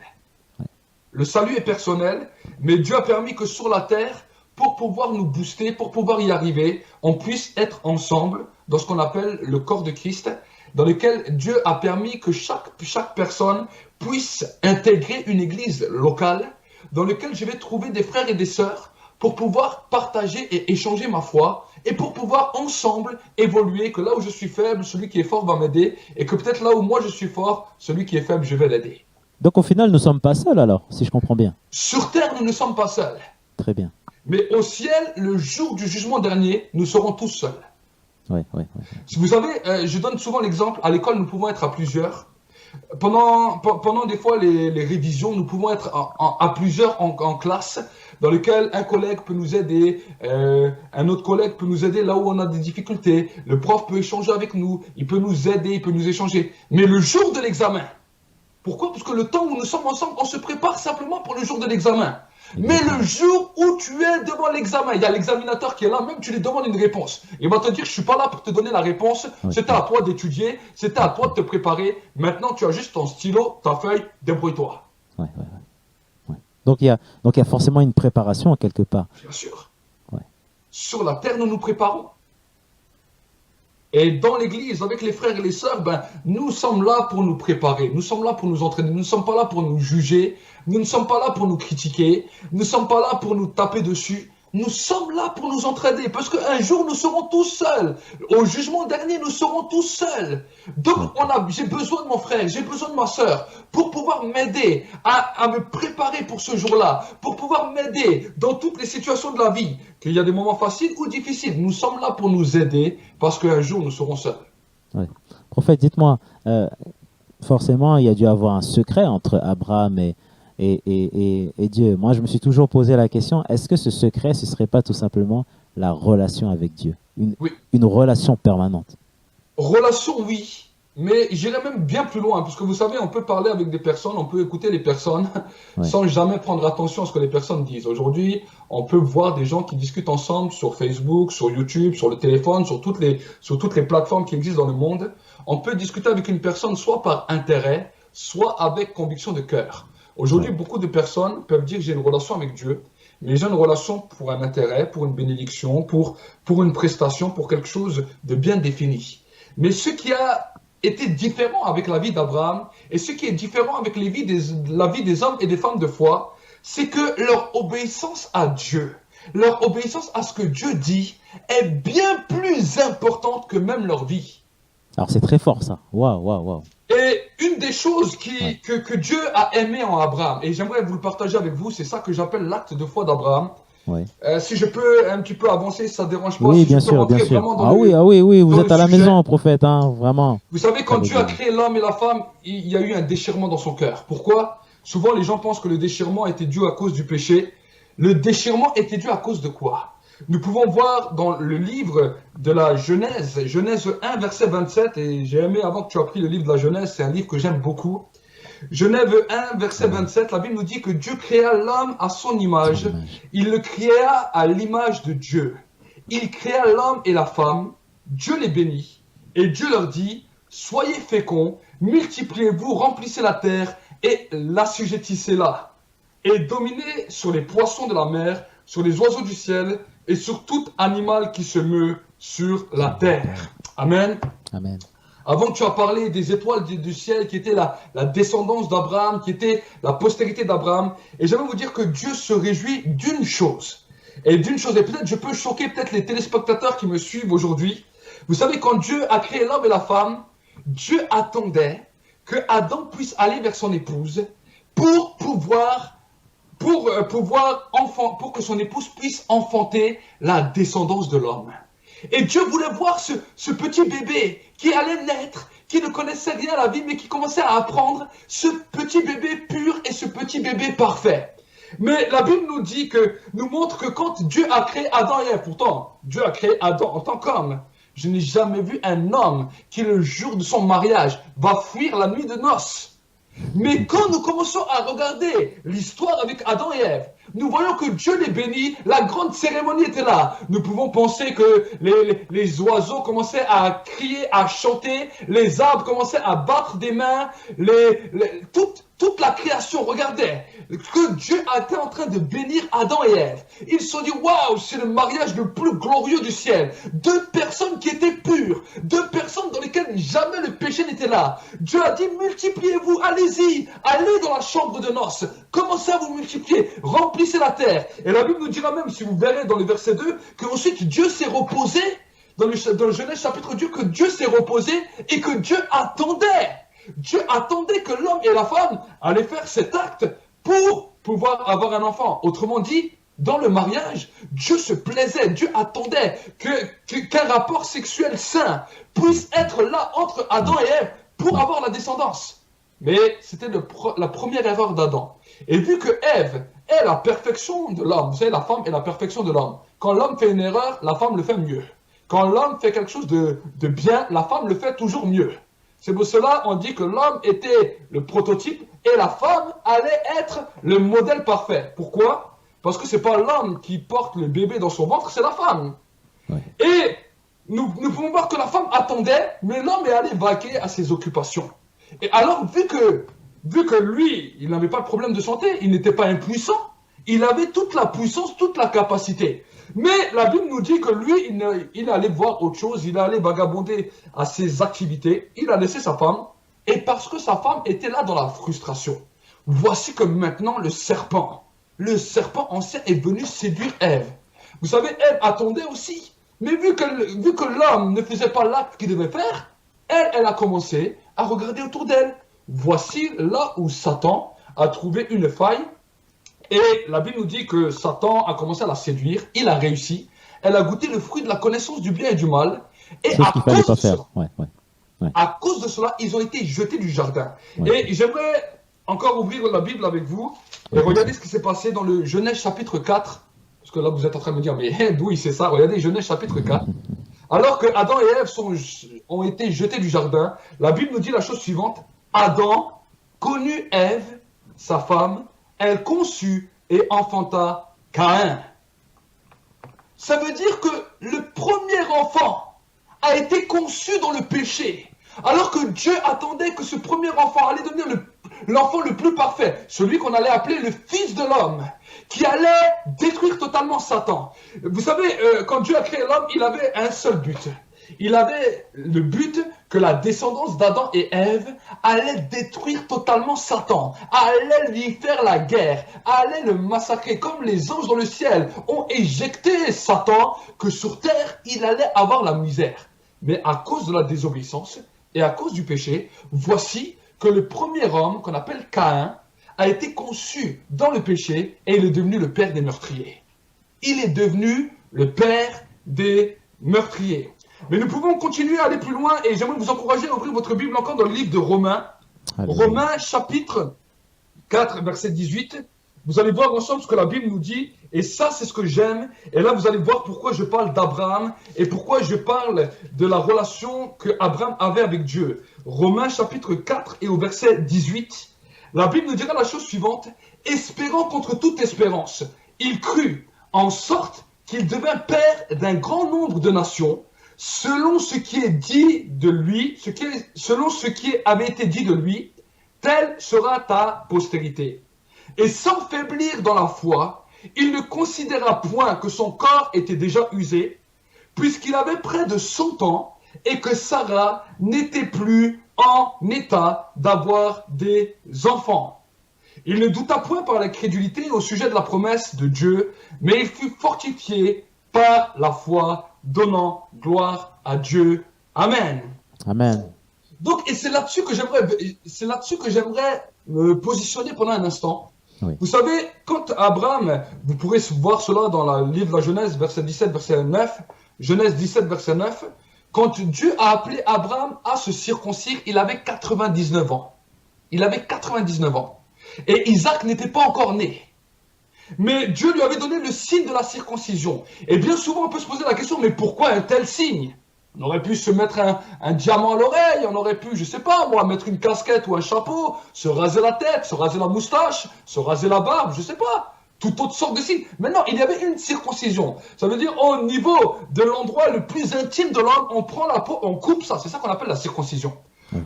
[SPEAKER 2] Ouais.
[SPEAKER 3] Le salut est personnel, mais Dieu a permis que sur la terre, pour pouvoir nous booster, pour pouvoir y arriver, on puisse être ensemble dans ce qu'on appelle le corps de Christ, dans lequel Dieu a permis que chaque personne puisse intégrer une église locale, dans lequel je vais trouver des frères et des sœurs pour pouvoir partager et échanger ma foi, et pour pouvoir ensemble évoluer, que là où je suis faible, celui qui est fort va m'aider, et que peut-être là où moi je suis fort, celui qui est faible, je vais l'aider.
[SPEAKER 2] Donc au final, nous ne sommes pas seuls alors, si je comprends bien.
[SPEAKER 3] Sur terre, nous ne sommes pas seuls.
[SPEAKER 2] Très bien.
[SPEAKER 3] Mais au ciel, le jour du jugement dernier, nous serons tous seuls.
[SPEAKER 2] Oui.
[SPEAKER 3] Vous savez, je donne souvent l'exemple, à l'école, nous pouvons être à plusieurs. Pendant des fois les révisions, nous pouvons être à plusieurs en classe, dans lequel un collègue peut nous aider, un autre collègue peut nous aider là où on a des difficultés, le prof peut échanger avec nous, il peut nous aider, il peut nous échanger. Mais le jour de l'examen, pourquoi? Parce que le temps où nous sommes ensemble, on se prépare simplement pour le jour de l'examen. Mais le jour où tu es devant l'examen, il y a l'examinateur qui est là, même tu lui demandes une réponse. Il va te dire, je ne suis pas là pour te donner la réponse, c'était à toi d'étudier, c'était à toi de te préparer. Maintenant, tu as juste ton stylo, ta feuille, débrouille-toi.
[SPEAKER 2] Ouais. Donc il y a forcément une préparation quelque part.
[SPEAKER 3] Bien sûr.
[SPEAKER 2] Ouais.
[SPEAKER 3] Sur la terre, nous nous préparons. Et dans l'église, avec les frères et les sœurs, nous sommes là pour nous préparer, nous sommes là pour nous entraîner, nous ne sommes pas là pour nous juger, nous ne sommes pas là pour nous critiquer, nous ne sommes pas là pour nous taper dessus, nous sommes là pour nous entraider, parce qu'un jour nous serons tous seuls, au jugement dernier nous serons tous seuls. Donc j'ai besoin de mon frère, j'ai besoin de ma sœur, pour pouvoir m'aider à me préparer pour ce jour-là, pour pouvoir m'aider dans toutes les situations de la vie, qu'il y a des moments faciles ou difficiles, nous sommes là pour nous aider, parce qu'un jour nous serons seuls.
[SPEAKER 2] Ouais. Prophète, dites-moi, forcément il y a dû avoir un secret entre Abraham et Dieu. Moi, je me suis toujours posé la question, est-ce que ce secret, ce ne serait pas tout simplement la relation avec Dieu? Une relation permanente.
[SPEAKER 3] Relation, oui. Mais j'irais même bien plus loin, parce que vous savez, on peut parler avec des personnes, on peut écouter les personnes sans jamais prendre attention à ce que les personnes disent. Aujourd'hui, on peut voir des gens qui discutent ensemble sur Facebook, sur YouTube, sur le téléphone, sur toutes les plateformes qui existent dans le monde. On peut discuter avec une personne soit par intérêt, soit avec conviction de cœur. Aujourd'hui, beaucoup de personnes peuvent dire j'ai une relation avec Dieu, mais j'ai une relation pour un intérêt, pour une bénédiction, pour une prestation, pour quelque chose de bien défini. Mais ce qui a été différent avec la vie d'Abraham et ce qui est différent avec la vie des hommes et des femmes de foi, c'est que leur obéissance à Dieu, leur obéissance à ce que Dieu dit est bien plus importante que même leur vie.
[SPEAKER 2] Alors c'est très fort ça. Waouh.
[SPEAKER 3] Et une des choses que Dieu a aimé en Abraham, et j'aimerais vous le partager avec vous, c'est ça que j'appelle l'acte de foi d'Abraham.
[SPEAKER 2] Ouais.
[SPEAKER 3] Si je peux un petit peu avancer, si ça ne dérange pas.
[SPEAKER 2] Oui,
[SPEAKER 3] si
[SPEAKER 2] bien
[SPEAKER 3] je peux
[SPEAKER 2] sûr, bien
[SPEAKER 3] rentrer
[SPEAKER 2] sûr.
[SPEAKER 3] vraiment dans
[SPEAKER 2] Oui, vous êtes à la
[SPEAKER 3] sujet.
[SPEAKER 2] maison, prophète, hein, vraiment.
[SPEAKER 3] Vous savez, quand Dieu a créé l'homme et la femme, il y a eu un déchirement dans son cœur. Pourquoi? Souvent, les gens pensent que le déchirement était dû à cause du péché. Le déchirement était dû à cause de quoi? Nous pouvons voir dans le livre de la Genèse, Genèse 1, verset 27, et j'ai aimé avant que tu aies pris le livre de la Genèse, c'est un livre que j'aime beaucoup. Genèse 1, verset 27, la Bible nous dit que Dieu créa l'homme à son image. Il le créa à l'image de Dieu. Il créa l'homme et la femme. Dieu les bénit. Et Dieu leur dit, soyez féconds, multipliez-vous, remplissez la terre et l'assujettissez-la. Et dominez sur les poissons de la mer, sur les oiseaux du ciel et sur tout animal qui se meut sur la terre. Amen.
[SPEAKER 2] Amen.
[SPEAKER 3] Avant, tu as parlé des étoiles du ciel qui étaient la descendance d'Abraham, qui était la postérité d'Abraham. Et j'aimerais vous dire que Dieu se réjouit d'une chose. Et d'une chose, et peut-être je peux choquer peut-être les téléspectateurs qui me suivent aujourd'hui. Vous savez, quand Dieu a créé l'homme et la femme, Dieu attendait que Adam puisse aller vers son épouse pour que son épouse puisse enfanter la descendance de l'homme. Et Dieu voulait voir ce petit bébé qui allait naître, qui ne connaissait rien à la vie, mais qui commençait à apprendre, ce petit bébé pur et ce petit bébé parfait. Mais la Bible nous montre que quand Dieu a créé Adam et Ève, pourtant, Dieu a créé Adam en tant qu'homme. Je n'ai jamais vu un homme qui, le jour de son mariage, va fuir la nuit de noces. Mais quand nous commençons à regarder l'histoire avec Adam et Ève, nous voyons que Dieu les bénit, la grande cérémonie était là. Nous pouvons penser que les oiseaux commençaient à crier, à chanter, les arbres commençaient à battre des mains, toute la création regardait que Dieu était en train de bénir Adam et Ève. Ils se sont dit, waouh, c'est le mariage le plus glorieux du ciel. Deux personnes qui étaient pures, deux personnes dans lesquelles jamais le péché n'était là. Dieu a dit, multipliez-vous, allez-y, allez dans la chambre de noces, commencez à vous multiplier, remplissez la terre. Et la Bible nous dira même, si vous verrez dans le verset 2, qu'ensuite Dieu s'est reposé, dans le Genèse chapitre 2, que Dieu s'est reposé et que Dieu attendait. Dieu attendait que l'homme et la femme allaient faire cet acte pour pouvoir avoir un enfant. Autrement dit, dans le mariage, Dieu se plaisait, Dieu attendait qu'un rapport sexuel sain puisse être là entre Adam et Ève pour avoir la descendance. Mais c'était la première erreur d'Adam. Et vu que Ève est la perfection de l'homme, vous savez, la femme est la perfection de l'homme. Quand l'homme fait une erreur, la femme le fait mieux. Quand l'homme fait quelque chose de bien, la femme le fait toujours mieux. C'est pour cela qu'on dit que l'homme était le prototype et la femme allait être le modèle parfait. Pourquoi? Parce que ce n'est pas l'homme qui porte le bébé dans son ventre, c'est la femme. Ouais. Et nous pouvons voir que la femme attendait, mais l'homme est allé vaquer à ses occupations. Et alors, vu que lui, il n'avait pas de problème de santé, il n'était pas impuissant, il avait toute la puissance, toute la capacité. Mais la Bible nous dit que lui, il allait voir autre chose, il allait vagabonder à ses activités, il a laissé sa femme, et parce que sa femme était là dans la frustration, voici que maintenant le serpent ancien est venu séduire Ève. Vous savez, Ève attendait aussi, mais vu que l'homme ne faisait pas l'acte qu'il devait faire, elle a commencé à regarder autour d'elle. Voici là où Satan a trouvé une faille. Et la Bible nous dit que Satan a commencé à la séduire, il a réussi, elle a goûté le fruit de la connaissance du bien et du mal, et à cause de cela, ils ont été jetés du jardin. Ouais. Et j'aimerais encore ouvrir la Bible avec vous, et regardez ce qui s'est passé dans le Genèse chapitre 4, parce que là vous êtes en train de me dire, mais d'où il sait ça? Regardez Genèse chapitre 4. Alors que Adam et Ève ont été jetés du jardin, la Bible nous dit la chose suivante, Adam connut Ève, sa femme, elle conçut et enfanta Caïn. Ça veut dire que le premier enfant a été conçu dans le péché, alors que Dieu attendait que ce premier enfant allait devenir l'enfant le plus parfait, celui qu'on allait appeler le fils de l'homme, qui allait détruire totalement Satan. Vous savez, quand Dieu a créé l'homme, il avait un seul but. Il avait le but que la descendance d'Adam et Ève allait détruire totalement Satan, allait lui faire la guerre, allait le massacrer, comme les anges dans le ciel ont éjecté Satan, que sur terre, il allait avoir la misère. Mais à cause de la désobéissance et à cause du péché, voici que le premier homme, qu'on appelle Caïn, a été conçu dans le péché et il est devenu le père des meurtriers. Il est devenu le père des meurtriers. Mais nous pouvons continuer à aller plus loin et j'aimerais vous encourager à ouvrir votre Bible encore dans le livre de Romains. Romains chapitre 4, verset 18. Vous allez voir ensemble ce que la Bible nous dit et ça c'est ce que j'aime. Et là vous allez voir pourquoi je parle d'Abraham et pourquoi je parle de la relation que Abraham avait avec Dieu. Romains chapitre 4 et au verset 18. La Bible nous dira la chose suivante. Espérant contre toute espérance, il crut en sorte qu'il devint père d'un grand nombre de nations. Selon ce qui est dit de lui, selon ce qui avait été dit de lui, telle sera ta postérité. Et sans faiblir dans la foi, il ne considéra point que son corps était déjà usé, puisqu'il avait près de 100 ans, et que Sarah n'était plus en état d'avoir des enfants. Il ne douta point par l'incrédulité au sujet de la promesse de Dieu, mais il fut fortifié par la foi, donnant gloire à Dieu. Amen.
[SPEAKER 2] Amen.
[SPEAKER 3] Donc, et c'est là-dessus que j'aimerais me positionner pendant un instant.
[SPEAKER 2] Oui.
[SPEAKER 3] Vous savez, quand Abraham, vous pourrez voir cela dans le livre de la Genèse, verset 17, verset 9, Genèse 17, verset 9, quand Dieu a appelé Abraham à se circoncire, il avait 99 ans. Il avait 99 ans. Et Isaac n'était pas encore né. Mais Dieu lui avait donné le signe de la circoncision. Et bien souvent, on peut se poser la question, mais pourquoi un tel signe? On aurait pu se mettre un diamant à l'oreille, on aurait pu, je sais pas moi, mettre une casquette ou un chapeau, se raser la tête, se raser la moustache, se raser la barbe, je sais pas. Toutes autres sortes de signes. Maintenant, il y avait une circoncision. Ça veut dire au niveau de l'endroit le plus intime de l'homme, on prend la peau, on coupe ça. C'est ça qu'on appelle la circoncision.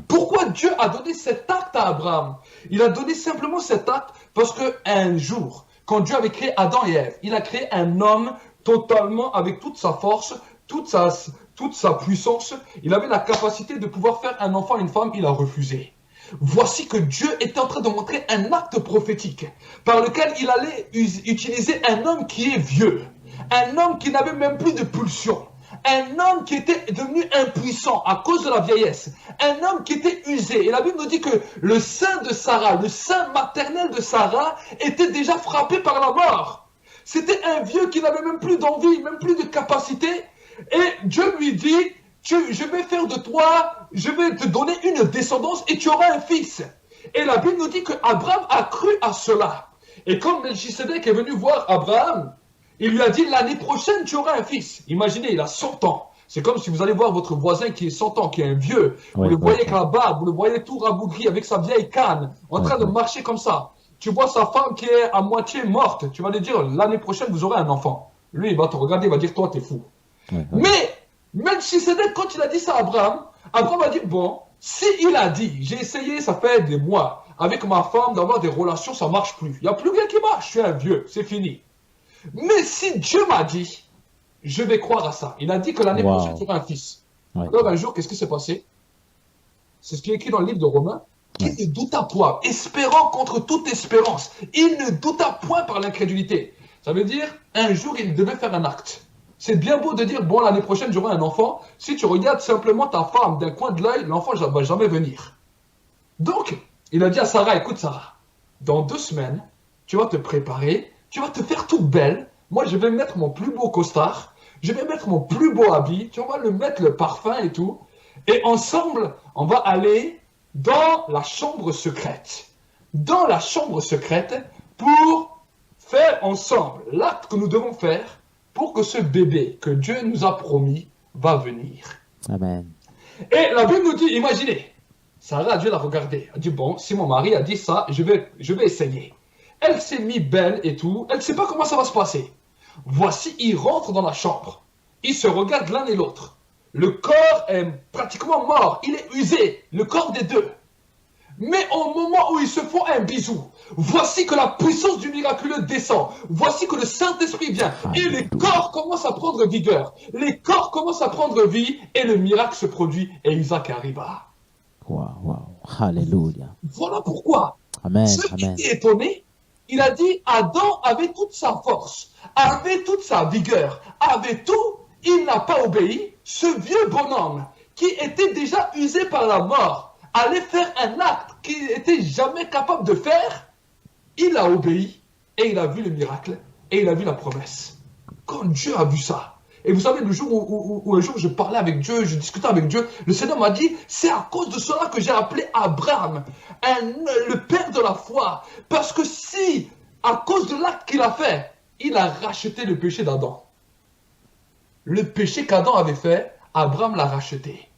[SPEAKER 3] Pourquoi Dieu a donné cet acte à Abraham? Il a donné simplement cet acte parce qu'un jour, quand Dieu avait créé Adam et Ève, il a créé un homme totalement avec toute sa force, toute sa puissance. Il avait la capacité de pouvoir faire un enfant et une femme, il a refusé. Voici que Dieu était en train de montrer un acte prophétique par lequel il allait utiliser un homme qui est vieux, un homme qui n'avait même plus de pulsion, un homme qui était devenu impuissant à cause de la vieillesse, un homme qui était usé. Et la Bible nous dit que le sein de Sarah, le sein maternel de Sarah était déjà frappé par la mort. C'était un vieux qui n'avait même plus d'envie, même plus de capacité. Et Dieu lui dit, je vais faire de toi, je vais te donner une descendance et tu auras un fils. Et la Bible nous dit que Abraham a cru à cela. Et quand Melchisedec est venu voir Abraham, il lui a dit, l'année prochaine, tu auras un fils. Imaginez, il a 100 ans. C'est comme si vous allez voir votre voisin qui est 100 ans, qui est un vieux. Vous le voyez avec la barbe, vous le voyez tout rabougri avec sa vieille canne, en train de marcher comme ça. Tu vois sa femme qui est à moitié morte. Tu vas lui dire, l'année prochaine, vous aurez un enfant. Lui, il va te regarder, il va dire, toi, t'es fou. Mais, Melchisedec, quand il a dit ça à Abraham, Abraham a dit, bon, si il a dit, j'ai essayé, ça fait des mois, avec ma femme, d'avoir des relations, ça marche plus. Il n'y a plus rien qui marche, je suis un vieux, c'est fini. Mais si Dieu m'a dit, je vais croire à ça. Il a dit que l'année prochaine, tu auras un fils. Alors un jour, qu'est-ce qui s'est passé? C'est ce qui est écrit dans le livre de Romains. Il ne douta point, espérant contre toute espérance. Il ne douta point par l'incrédulité. Ça veut dire, un jour, il devait faire un acte. C'est bien beau de dire, bon, l'année prochaine, j'aurai un enfant. Si tu regardes simplement ta femme d'un coin de l'œil, l'enfant ne va jamais venir. Donc, il a dit à Sarah, écoute Sarah, dans 2 semaines, tu vas te préparer, tu vas te faire toute belle. Moi, je vais mettre mon plus beau costard, je vais mettre mon plus beau habit, tu vas le mettre le parfum et tout. Et ensemble, on va aller dans la chambre secrète. Dans la chambre secrète pour faire ensemble l'acte que nous devons faire pour que ce bébé que Dieu nous a promis va venir.
[SPEAKER 2] Amen.
[SPEAKER 3] Et la Bible nous dit, imaginez, Sarah, Dieu l'a regardé, elle a dit, bon, si mon mari a dit ça, je vais essayer. Elle s'est mise belle et tout, elle ne sait pas comment ça va se passer. Voici, ils rentrent dans la chambre. Ils se regardent l'un et l'autre. Le corps est pratiquement mort, il est usé, le corps des deux. Mais au moment où ils se font un bisou, voici que la puissance du miraculeux descend. Voici que le Saint-Esprit vient. Et les corps commencent à prendre vigueur. Les corps commencent à prendre vie et le miracle se produit et Isaac arriva.
[SPEAKER 2] Waouh. Alléluia.
[SPEAKER 3] Voilà pourquoi.
[SPEAKER 2] Amen.
[SPEAKER 3] Ce qui est étonné, il a dit Adam avait toute sa force, avait toute sa vigueur, avait tout. Il n'a pas obéi. Ce vieux bonhomme qui était déjà usé par la mort allait faire un acte qu'il n'était jamais capable de faire. Il a obéi et il a vu le miracle et il a vu la promesse. Quand Dieu a vu ça, et vous savez, le jour où un jour je parlais avec Dieu, je discutais avec Dieu, le Seigneur m'a dit, c'est à cause de cela que j'ai appelé Abraham, le père de la foi. Parce que si, à cause de l'acte qu'il a fait, il a racheté le péché d'Adam. Le péché qu'Adam avait fait, Abraham l'a racheté.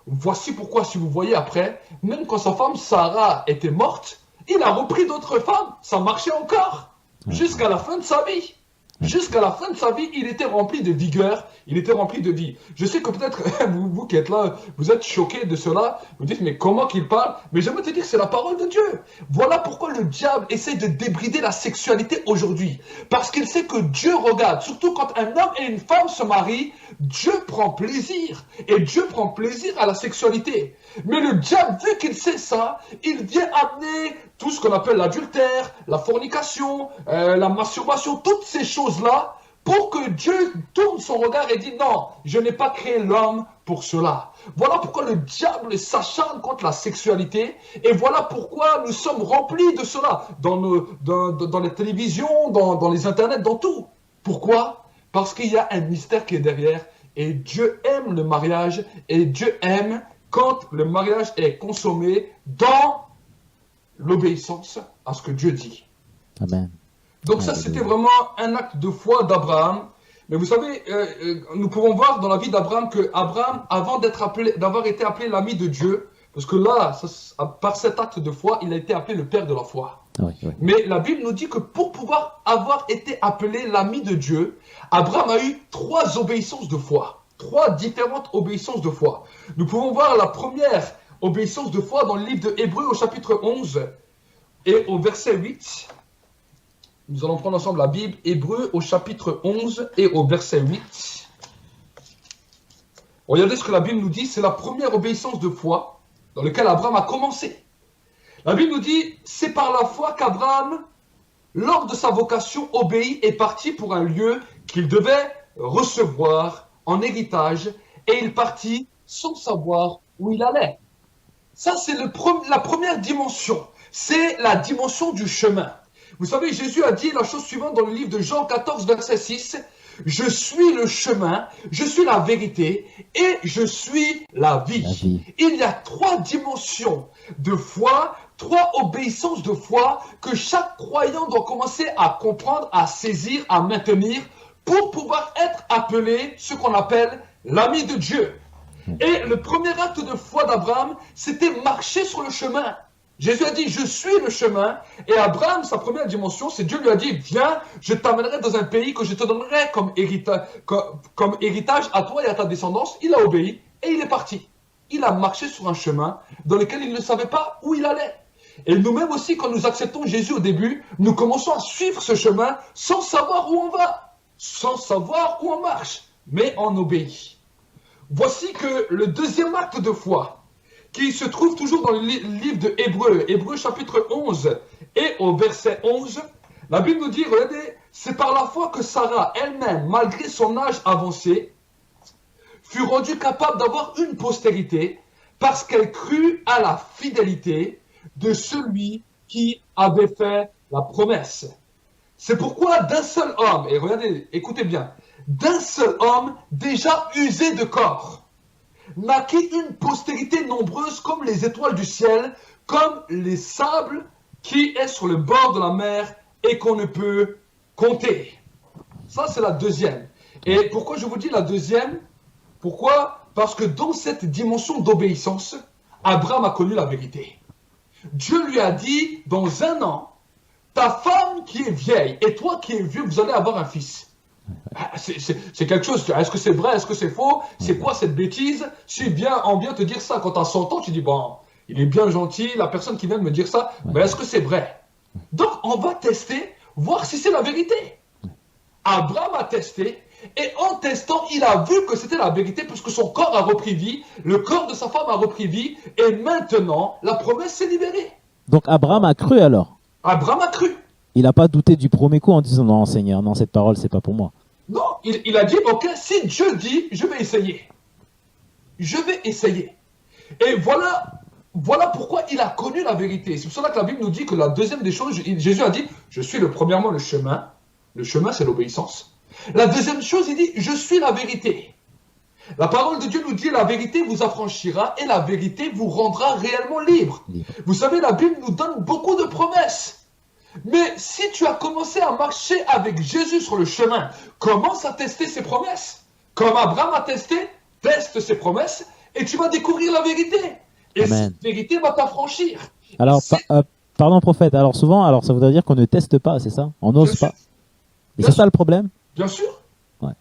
[SPEAKER 3] Voici pourquoi, si vous voyez après, même quand sa femme Sarah était morte, il a repris d'autres femmes, ça marchait encore, jusqu'à la fin de sa vie. Jusqu'à la fin de sa vie, il était rempli de vigueur, il était rempli de vie. Je sais que peut-être, vous qui êtes là, vous êtes choqués de cela, vous dites, mais comment qu'il parle? Mais j'aimerais te dire que c'est la parole de Dieu. Voilà pourquoi le diable essaie de débrider la sexualité aujourd'hui. Parce qu'il sait que Dieu regarde, surtout quand un homme et une femme se marient, Dieu prend plaisir. Et Dieu prend plaisir à la sexualité. Mais le diable, vu qu'il sait ça, il vient amener tout ce qu'on appelle l'adultère, la fornication, la masturbation, toutes ces choses-là, pour que Dieu tourne son regard et dise non, je n'ai pas créé l'homme pour cela. Voilà pourquoi le diable s'acharne contre la sexualité et voilà pourquoi nous sommes remplis de cela dans les télévisions, dans les internets, dans tout. Pourquoi? Parce qu'il y a un mystère qui est derrière et Dieu aime le mariage et Dieu aime quand le mariage est consommé dans l'obéissance à ce que Dieu dit.
[SPEAKER 2] Amen.
[SPEAKER 3] Donc ça, c'était vraiment un acte de foi d'Abraham. Mais vous savez, nous pouvons voir dans la vie d'Abraham que Abraham, avant d'avoir été appelé l'ami de Dieu, parce que là, par cet acte de foi, il a été appelé le père de la foi.
[SPEAKER 2] Oui, oui.
[SPEAKER 3] Mais la Bible nous dit que pour pouvoir avoir été appelé l'ami de Dieu, Abraham a eu 3 obéissances de foi. 3 différentes obéissances de foi. Nous pouvons voir la première obéissance de foi dans le livre de Hébreux au chapitre 11 et au verset 8. Nous allons prendre ensemble la Bible, Hébreux au chapitre 11 et au verset 8. Regardez ce que la Bible nous dit, c'est la première obéissance de foi dans laquelle Abraham a commencé. La Bible nous dit, c'est par la foi qu'Abraham, lors de sa vocation, obéit et partit pour un lieu qu'il devait recevoir en héritage et il partit sans savoir où il allait. Ça, c'est la première dimension, c'est la dimension du chemin. Vous savez, Jésus a dit la chose suivante dans le livre de Jean 14, verset 6. « Je suis le chemin, je suis la vérité et je suis la vie. » Il y a 3 dimensions de foi, 3 obéissances de foi que chaque croyant doit commencer à comprendre, à saisir, à maintenir pour pouvoir être appelé ce qu'on appelle l'ami de Dieu. Et le premier acte de foi d'Abraham, c'était marcher sur le chemin. Jésus a dit, je suis le chemin. Et Abraham, sa première dimension, c'est Dieu lui a dit, viens, je t'amènerai dans un pays que je te donnerai comme héritage à toi et à ta descendance. Il a obéi et il est parti. Il a marché sur un chemin dans lequel il ne savait pas où il allait. Et nous-mêmes aussi, quand nous acceptons Jésus au début, nous commençons à suivre ce chemin sans savoir où on va, sans savoir où on marche, mais on obéit. Voici que le deuxième acte de foi, qui se trouve toujours dans le livre de Hébreux, Hébreux chapitre 11 et au verset 11, la Bible nous dit, regardez, c'est par la foi que Sarah elle-même, malgré son âge avancé, fut rendue capable d'avoir une postérité parce qu'elle crut à la fidélité de celui qui avait fait la promesse. C'est pourquoi d'un seul homme, et regardez, écoutez bien, d'un seul homme déjà usé de corps, naquit une postérité nombreuse comme les étoiles du ciel, comme les sables qui est sur le bord de la mer et qu'on ne peut compter. Ça, c'est la deuxième. Et pourquoi je vous dis la deuxième? Pourquoi? Parce que dans cette dimension d'obéissance, Abraham a connu la vérité. Dieu lui a dit, dans 1 an, ta femme qui est vieille et toi qui es vieux, vous allez avoir un fils. C'est quelque chose, est-ce que c'est vrai, est-ce que c'est faux, c'est quoi cette bêtise? Si on vient te dire ça quand tu as 100 ans, tu dis bon, il est bien gentil, la personne qui vient de me dire ça, mais est-ce que c'est vrai? Donc on va tester, voir si c'est la vérité. Abraham a testé, et en testant, il a vu que c'était la vérité, puisque son corps a repris vie, le corps de sa femme a repris vie, et maintenant, la promesse s'est libérée.
[SPEAKER 2] Donc Abraham a cru alors?
[SPEAKER 3] Abraham a cru.
[SPEAKER 2] Il n'a pas douté du premier coup en disant non Seigneur, non cette parole c'est pas pour moi.
[SPEAKER 3] Non, il a dit ok, si Dieu dit, je vais essayer. Je vais essayer. Et voilà pourquoi il a connu la vérité. C'est pour cela que la Bible nous dit que la deuxième des choses, Jésus a dit, je suis premièrement le chemin. Le chemin c'est l'obéissance. La deuxième chose, il dit, je suis la vérité. La parole de Dieu nous dit, la vérité vous affranchira et la vérité vous rendra réellement libre. Vous savez, la Bible nous donne beaucoup de promesses. Mais si tu as commencé à marcher avec Jésus sur le chemin, commence à tester ses promesses. Comme Abraham a testé, teste ses promesses et tu vas découvrir la vérité. Et
[SPEAKER 2] Amen.
[SPEAKER 3] cette vérité va t'affranchir.
[SPEAKER 2] Alors, pardon prophète, alors souvent, ça voudrait dire qu'on ne teste pas, c'est ça? On n'ose pas. Et c'est ça le problème?
[SPEAKER 3] Bien sûr.
[SPEAKER 2] Ouais.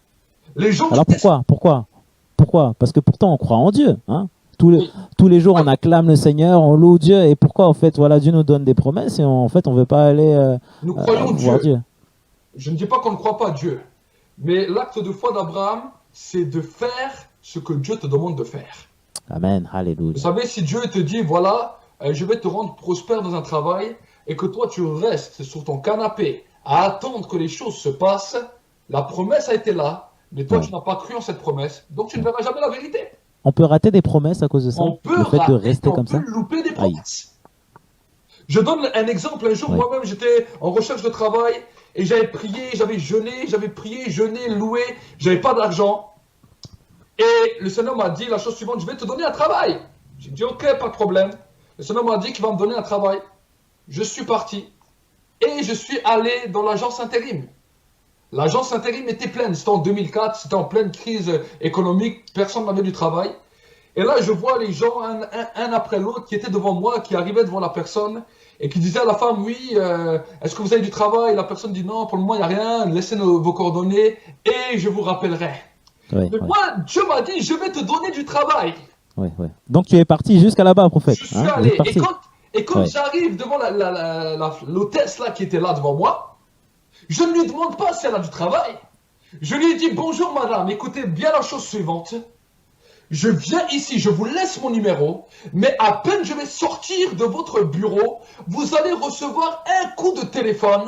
[SPEAKER 3] Les gens
[SPEAKER 2] alors pourquoi? Parce que pourtant on croit en Dieu, hein? Tous les jours, on acclame le Seigneur, on loue Dieu. Et pourquoi, en fait, voilà, Dieu nous donne des promesses et en fait, on ne veut pas aller
[SPEAKER 3] nous croyons
[SPEAKER 2] voir Dieu.
[SPEAKER 3] Je ne dis pas qu'on ne croit pas à Dieu. Mais l'acte de foi d'Abraham, c'est de faire ce que Dieu te demande de faire.
[SPEAKER 2] Amen.
[SPEAKER 3] Vous
[SPEAKER 2] Alléluia.
[SPEAKER 3] savez, si Dieu te dit, voilà, je vais te rendre prospère dans un travail, et que toi tu restes sur ton canapé à attendre que les choses se passent, la promesse a été là, mais toi
[SPEAKER 2] Ouais.
[SPEAKER 3] tu n'as pas cru en cette promesse, donc tu ne verras jamais la vérité.
[SPEAKER 2] On peut rater des promesses à cause de ça?
[SPEAKER 3] On peut
[SPEAKER 2] Le fait de
[SPEAKER 3] rater,
[SPEAKER 2] rester
[SPEAKER 3] on
[SPEAKER 2] comme
[SPEAKER 3] peut
[SPEAKER 2] ça?
[SPEAKER 3] louper des
[SPEAKER 2] Aïe.
[SPEAKER 3] promesses. Je donne un exemple. Un jour,
[SPEAKER 2] Ouais.
[SPEAKER 3] moi-même, j'étais en recherche de travail et j'avais prié, j'avais jeûné, j'avais prié, jeûné, loué, j'avais pas d'argent. Et le Seigneur m'a dit la chose suivante, je vais te donner un travail. J'ai dit, ok, pas de problème. Le Seigneur m'a dit qu'il va me donner un travail. Je suis parti et je suis allé dans l'agence intérim. L'agence intérim était pleine, c'était en 2004, c'était en pleine crise économique, personne n'avait du travail. Et là, je vois les gens, un après l'autre, qui étaient devant moi, qui arrivaient devant la personne, et qui disaient à la femme, oui, est-ce que vous avez du travail? La personne dit, non, pour le moment, il n'y a rien, laissez vos coordonnées, et je vous rappellerai.
[SPEAKER 2] Ouais,
[SPEAKER 3] Mais
[SPEAKER 2] ouais,
[SPEAKER 3] moi, Dieu m'a dit, je vais te donner du travail.
[SPEAKER 2] ouais, ouais. Donc tu es parti jusqu'à là-bas, prophète.
[SPEAKER 3] Je suis
[SPEAKER 2] Hein? Vous
[SPEAKER 3] allé,
[SPEAKER 2] êtes parti.
[SPEAKER 3] et quand
[SPEAKER 2] Ouais.
[SPEAKER 3] j'arrive devant l'hôtesse là qui était là devant moi, je ne lui demande pas si elle a du travail. Je lui ai dit, bonjour madame, écoutez bien la chose suivante. Je viens ici, je vous laisse mon numéro, mais à peine je vais sortir de votre bureau, vous allez recevoir un coup de téléphone,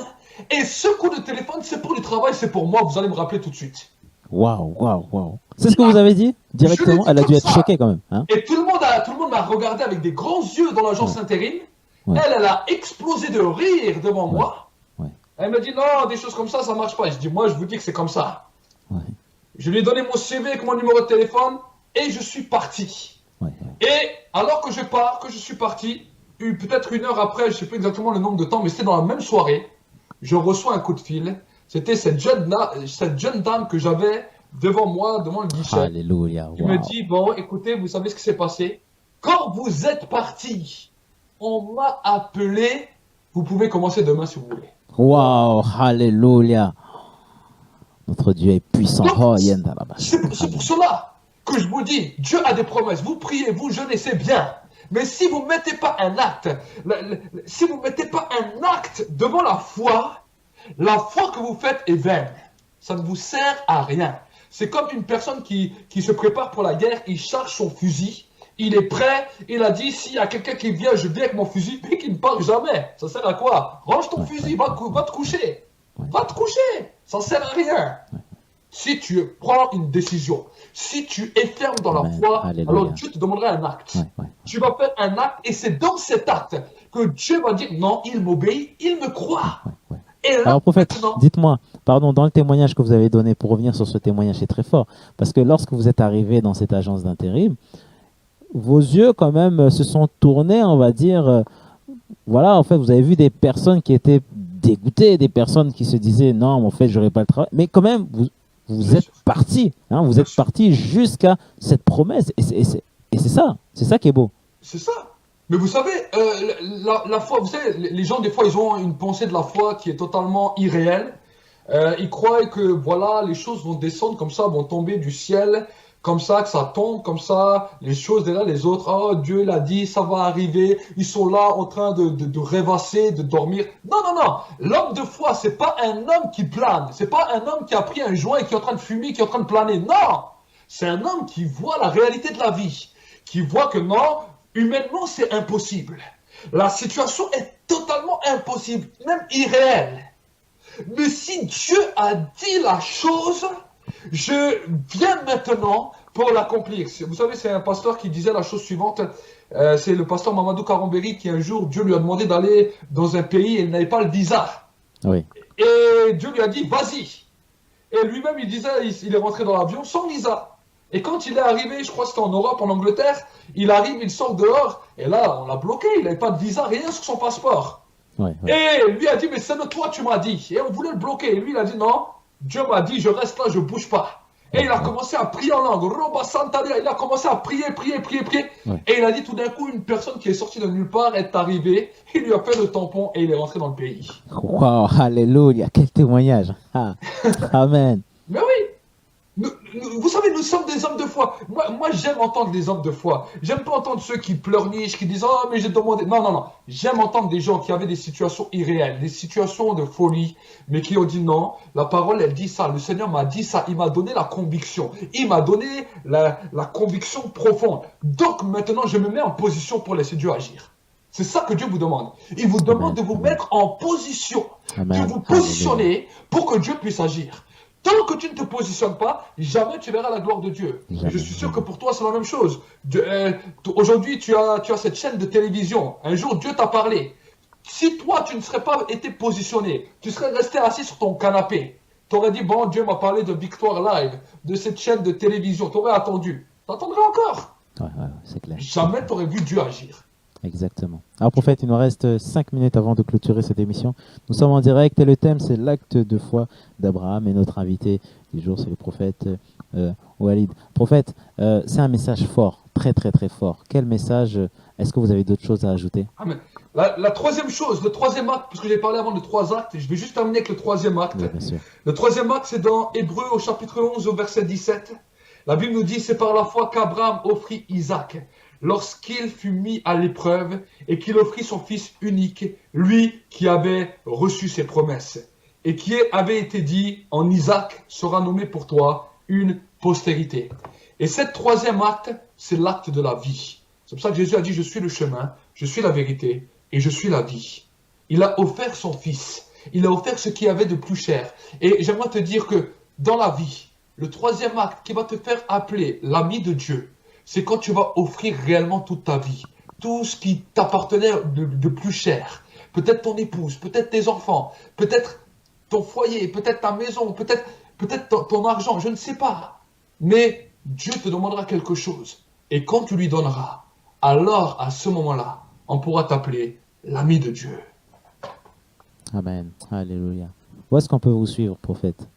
[SPEAKER 3] et ce coup de téléphone, c'est pour du travail, c'est pour moi, vous allez me rappeler tout de suite.
[SPEAKER 2] Waouh, waouh, waouh. C'est ce que vous avez dit directement?
[SPEAKER 3] Je l'ai dit
[SPEAKER 2] Elle a dû
[SPEAKER 3] comme
[SPEAKER 2] être
[SPEAKER 3] ça.
[SPEAKER 2] choquée quand même. Hein?
[SPEAKER 3] Et tout le monde m'a regardé avec des grands yeux dans l'agence intérim.
[SPEAKER 2] Ouais.
[SPEAKER 3] Elle a explosé de rire devant
[SPEAKER 2] Ouais.
[SPEAKER 3] moi.
[SPEAKER 2] Ouais.
[SPEAKER 3] Elle m'a dit, non, des choses comme ça marche pas. Je dis, moi, je vous dis que c'est comme ça.
[SPEAKER 2] Ouais.
[SPEAKER 3] Je lui ai donné mon CV avec mon numéro de téléphone, et je suis parti.
[SPEAKER 2] Ouais, ouais.
[SPEAKER 3] Et alors que je pars, que je suis parti, peut-être une heure après, je ne sais plus exactement le nombre de temps, mais c'était dans la même soirée, je reçois un coup de fil. C'était cette jeune dame que j'avais devant moi, devant le guichet,
[SPEAKER 2] Alléluia.
[SPEAKER 3] qui
[SPEAKER 2] Waouh.
[SPEAKER 3] me dit, bon, écoutez, vous savez ce qui s'est passé? Quand vous êtes parti, on m'a appelé, vous pouvez commencer demain si vous voulez.
[SPEAKER 2] Waouh, alléluia. Notre Dieu est puissant.
[SPEAKER 3] Donc,
[SPEAKER 2] Oh, yendalaba.
[SPEAKER 3] C'est pour cela que je vous dis, Dieu a des promesses. Vous priez, vous jeûnez, c'est bien. Mais si vous ne mettez pas un acte, si vous ne mettez pas un acte devant la foi que vous faites est vaine. Ça ne vous sert à rien. C'est comme une personne qui se prépare pour la guerre, il charge son fusil, il est prêt, il a dit, s'il y a quelqu'un qui vient, je viens avec mon fusil, mais qui ne part jamais. Ça sert à quoi? Range ton fusil, va te coucher. Va te coucher. Ça ne sert à rien. Si tu prends une décision, si tu es ferme dans la
[SPEAKER 2] Amen.
[SPEAKER 3] foi,
[SPEAKER 2] Alléluia.
[SPEAKER 3] alors Dieu te demandera un acte.
[SPEAKER 2] Ouais, ouais.
[SPEAKER 3] Tu vas faire un acte et c'est dans cet acte que Dieu va dire non, il m'obéit, il me croit.
[SPEAKER 2] Ouais, ouais.
[SPEAKER 3] Et là,
[SPEAKER 2] Alors, prophète,
[SPEAKER 3] maintenant,
[SPEAKER 2] dites-moi, pardon, dans le témoignage que vous avez donné, pour revenir sur ce témoignage, c'est très fort. Parce que lorsque vous êtes arrivé dans cette agence d'intérim, vos yeux, quand même, se sont tournés, on va dire. Voilà, en fait, vous avez vu des personnes qui étaient dégoûtées, des personnes qui se disaient non, en fait, j'aurais pas le travail. Mais quand même, vous
[SPEAKER 3] Bien
[SPEAKER 2] êtes
[SPEAKER 3] sûr.
[SPEAKER 2] parti. Hein, vous
[SPEAKER 3] Bien
[SPEAKER 2] êtes
[SPEAKER 3] sûr.
[SPEAKER 2] parti jusqu'à cette promesse. Et c'est ça. C'est ça qui est beau.
[SPEAKER 3] c'est ça. Mais vous savez, la foi, vous savez, les gens, des fois, ils ont une pensée de la foi qui est totalement irréelle. Ils croient que, voilà, les choses vont descendre comme ça, vont tomber du ciel, comme ça, que ça tombe, comme ça, les choses derrière les autres. Oh, Dieu l'a dit, ça va arriver. Ils sont là en train de rêvasser, de dormir. Non, non, non. L'homme de foi, c'est pas un homme qui plane. C'est pas un homme qui a pris un joint et qui est en train de fumer, qui est en train de planer. Non. C'est un homme qui voit la réalité de la vie, qui voit que non, humainement, c'est impossible. La situation est totalement impossible, même irréelle. Mais si Dieu a dit la chose, je viens maintenant pour l'accomplir. Vous savez, c'est un pasteur qui disait la chose suivante. C'est le pasteur Mamadou Karamberi qui un jour, Dieu lui a demandé d'aller dans un pays et il n'avait pas le visa.
[SPEAKER 2] Oui.
[SPEAKER 3] Et Dieu lui a dit, vas-y. Et lui-même, il disait, il est rentré dans l'avion sans visa. Et quand il est arrivé, je crois que c'était en Europe, en Angleterre, il arrive, il sort dehors, et là, on l'a bloqué, il n'avait pas de visa, rien sur son passeport.
[SPEAKER 2] Ouais, ouais.
[SPEAKER 3] Et lui a dit, mais c'est de toi, tu m'as dit. Et on voulait le bloquer. Et lui, il a dit, non, Dieu m'a dit, je reste là, je bouge pas. Et il a commencé à prier en langue. Roba Santaria, il a commencé à prier.
[SPEAKER 2] Ouais.
[SPEAKER 3] Et il a dit, tout d'un coup, une personne qui est sortie de nulle part est arrivée. Il lui a fait le tampon et il est rentré dans le pays.
[SPEAKER 2] Wow, alléluia. Quel témoignage. Ah. Amen.
[SPEAKER 3] Mais oui, vous savez, nous sommes des hommes de foi. Moi j'aime entendre des hommes de foi. J'aime pas entendre ceux qui pleurnichent, qui disent oh mais j'ai demandé. Non, non, non. J'aime entendre des gens qui avaient des situations irréelles, des situations de folie, mais qui ont dit non. La parole, elle dit ça. Le Seigneur m'a dit ça. Il m'a donné la conviction. Il m'a donné la conviction profonde. Donc maintenant, je me mets en position pour laisser Dieu agir. C'est ça que Dieu vous demande. Il vous demande de vous mettre en position, de vous positionner pour que Dieu puisse agir. Tant que tu ne te positionnes pas, jamais tu verras la gloire de Dieu. Et je suis sûr que pour toi, c'est la même chose. Aujourd'hui, tu as cette chaîne de télévision. Un jour, Dieu t'a parlé. Si toi, tu ne serais pas été positionné, tu serais resté assis sur ton canapé. Tu aurais dit, bon, Dieu m'a parlé de Victoire Live, de cette chaîne de télévision. Tu aurais attendu. Tu attendrais encore.
[SPEAKER 2] Ouais, c'est clair.
[SPEAKER 3] Jamais tu aurais vu Dieu agir.
[SPEAKER 2] Exactement. Alors prophète, il nous reste 5 minutes avant de clôturer cette émission. Nous sommes en direct et le thème c'est l'acte de foi d'Abraham et notre invité du jour c'est le prophète Walid. Prophète, c'est un message fort, très très très fort. Quel message, est-ce que vous avez d'autres choses à ajouter?
[SPEAKER 3] Amen. La troisième chose, le troisième acte, parce que j'ai parlé avant de 3 actes, je vais juste terminer avec le troisième acte.
[SPEAKER 2] Oui, bien sûr.
[SPEAKER 3] Le troisième acte c'est dans Hébreux au chapitre 11 au verset 17. La Bible nous dit c'est par la foi qu'Abraham offrit Isaac. Lorsqu'il fut mis à l'épreuve et qu'il offrit son fils unique, lui qui avait reçu ses promesses, et qui avait été dit, en Isaac sera nommé pour toi une postérité. Et cette troisième acte, c'est l'acte de la vie. C'est pour ça que Jésus a dit, je suis le chemin, je suis la vérité et je suis la vie. Il a offert son fils, il a offert ce qu'il y avait de plus cher. Et j'aimerais te dire que dans la vie, le troisième acte qui va te faire appeler l'ami de Dieu, c'est quand tu vas offrir réellement toute ta vie, tout ce qui t'appartenait de plus cher. Peut-être ton épouse, peut-être tes enfants, peut-être ton foyer, peut-être ta maison, peut-être ton argent, je ne sais pas. Mais Dieu te demandera quelque chose. Et quand tu lui donneras, alors à ce moment-là, on pourra t'appeler l'ami de Dieu.
[SPEAKER 2] Amen. Alléluia. Où est-ce qu'on peut vous suivre, prophète?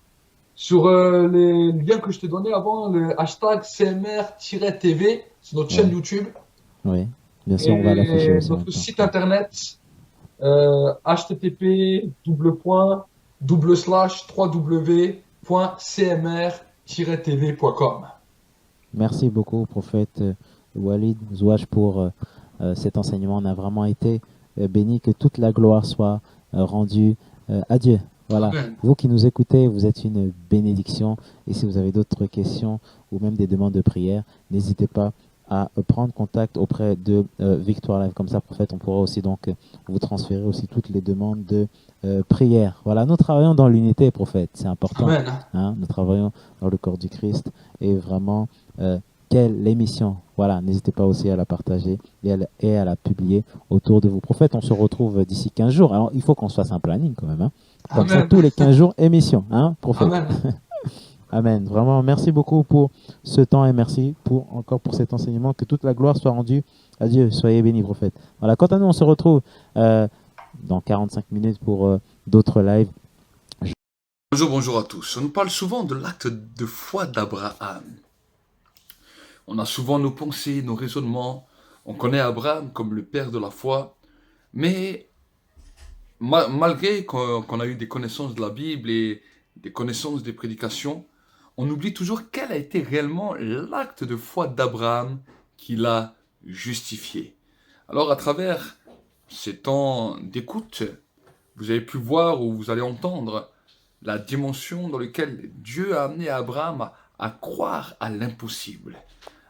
[SPEAKER 3] Sur les liens que je t'ai donnés avant, le hashtag CMR-TV, c'est notre chaîne YouTube.
[SPEAKER 2] Oui, bien sûr, on va l'afficher aussi.
[SPEAKER 3] Notre site internet, http://www.cmr-tv.com.
[SPEAKER 2] Merci beaucoup, prophète Walid Zouach, pour cet enseignement. On a vraiment été bénis. Que toute la gloire soit rendue à Dieu. Voilà,
[SPEAKER 3] Amen.
[SPEAKER 2] Vous qui nous écoutez, vous êtes une bénédiction. Et si vous avez d'autres questions ou même des demandes de prière, n'hésitez pas à prendre contact auprès de Victoire Live. Comme ça, prophète, on pourra aussi donc vous transférer aussi toutes les demandes de prière. Voilà, nous travaillons dans l'unité, prophète, c'est important.
[SPEAKER 3] Amen.
[SPEAKER 2] Hein, nous travaillons dans le corps du Christ et vraiment, quelle émission. Voilà, n'hésitez pas aussi à la partager et à la publier autour de vous. Prophète, on se retrouve d'ici 15 jours. Alors, il faut qu'on se fasse un planning quand même. Hein. Comme ça, tous les 15 jours, émission, hein, prophète.
[SPEAKER 3] Amen.
[SPEAKER 2] Amen. Vraiment, merci beaucoup pour ce temps et merci encore pour cet enseignement. Que toute la gloire soit rendue à Dieu. Soyez bénis, prophète. Voilà, quant à nous, on se retrouve dans 45 minutes pour d'autres lives.
[SPEAKER 1] Bonjour à tous. On nous parle souvent de l'acte de foi d'Abraham. On a souvent nos pensées, nos raisonnements. On connaît Abraham comme le père de la foi. Mais malgré qu'on a eu des connaissances de la Bible et des connaissances des prédications, on oublie toujours quel a été réellement l'acte de foi d'Abraham qui l'a justifié. Alors à travers ces temps d'écoute, vous avez pu voir ou vous allez entendre la dimension dans laquelle Dieu a amené Abraham à croire à l'impossible.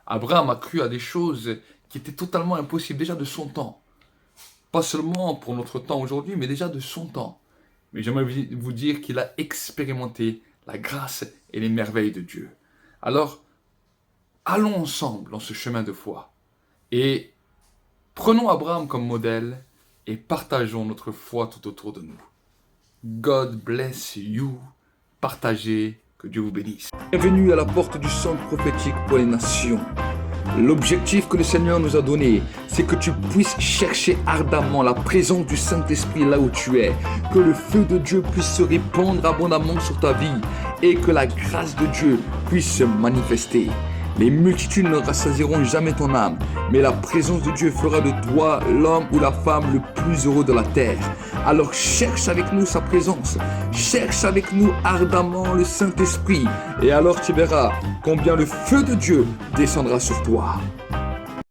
[SPEAKER 1] Abraham a cru à des choses qui étaient totalement impossibles déjà de son temps. Pas seulement pour notre temps aujourd'hui, mais déjà de son temps. Mais j'aimerais vous dire qu'il a expérimenté la grâce et les merveilles de Dieu. Alors, allons ensemble dans ce chemin de foi et prenons Abraham comme modèle et partageons notre foi tout autour de nous. God bless you. Partagez, que Dieu vous bénisse. Bienvenue à la porte du centre prophétique pour les nations. L'objectif que le Seigneur nous a donné, c'est que tu puisses chercher ardemment la présence du Saint-Esprit là où tu es, que le feu de Dieu puisse se répandre abondamment sur ta vie et que la grâce de Dieu puisse se manifester. Les multitudes ne rassasieront jamais ton âme, mais la présence de Dieu fera de toi l'homme ou la femme le plus heureux de la terre. Alors cherche avec nous sa présence, cherche avec nous ardemment le Saint-Esprit, et alors tu verras combien le feu de Dieu descendra sur toi.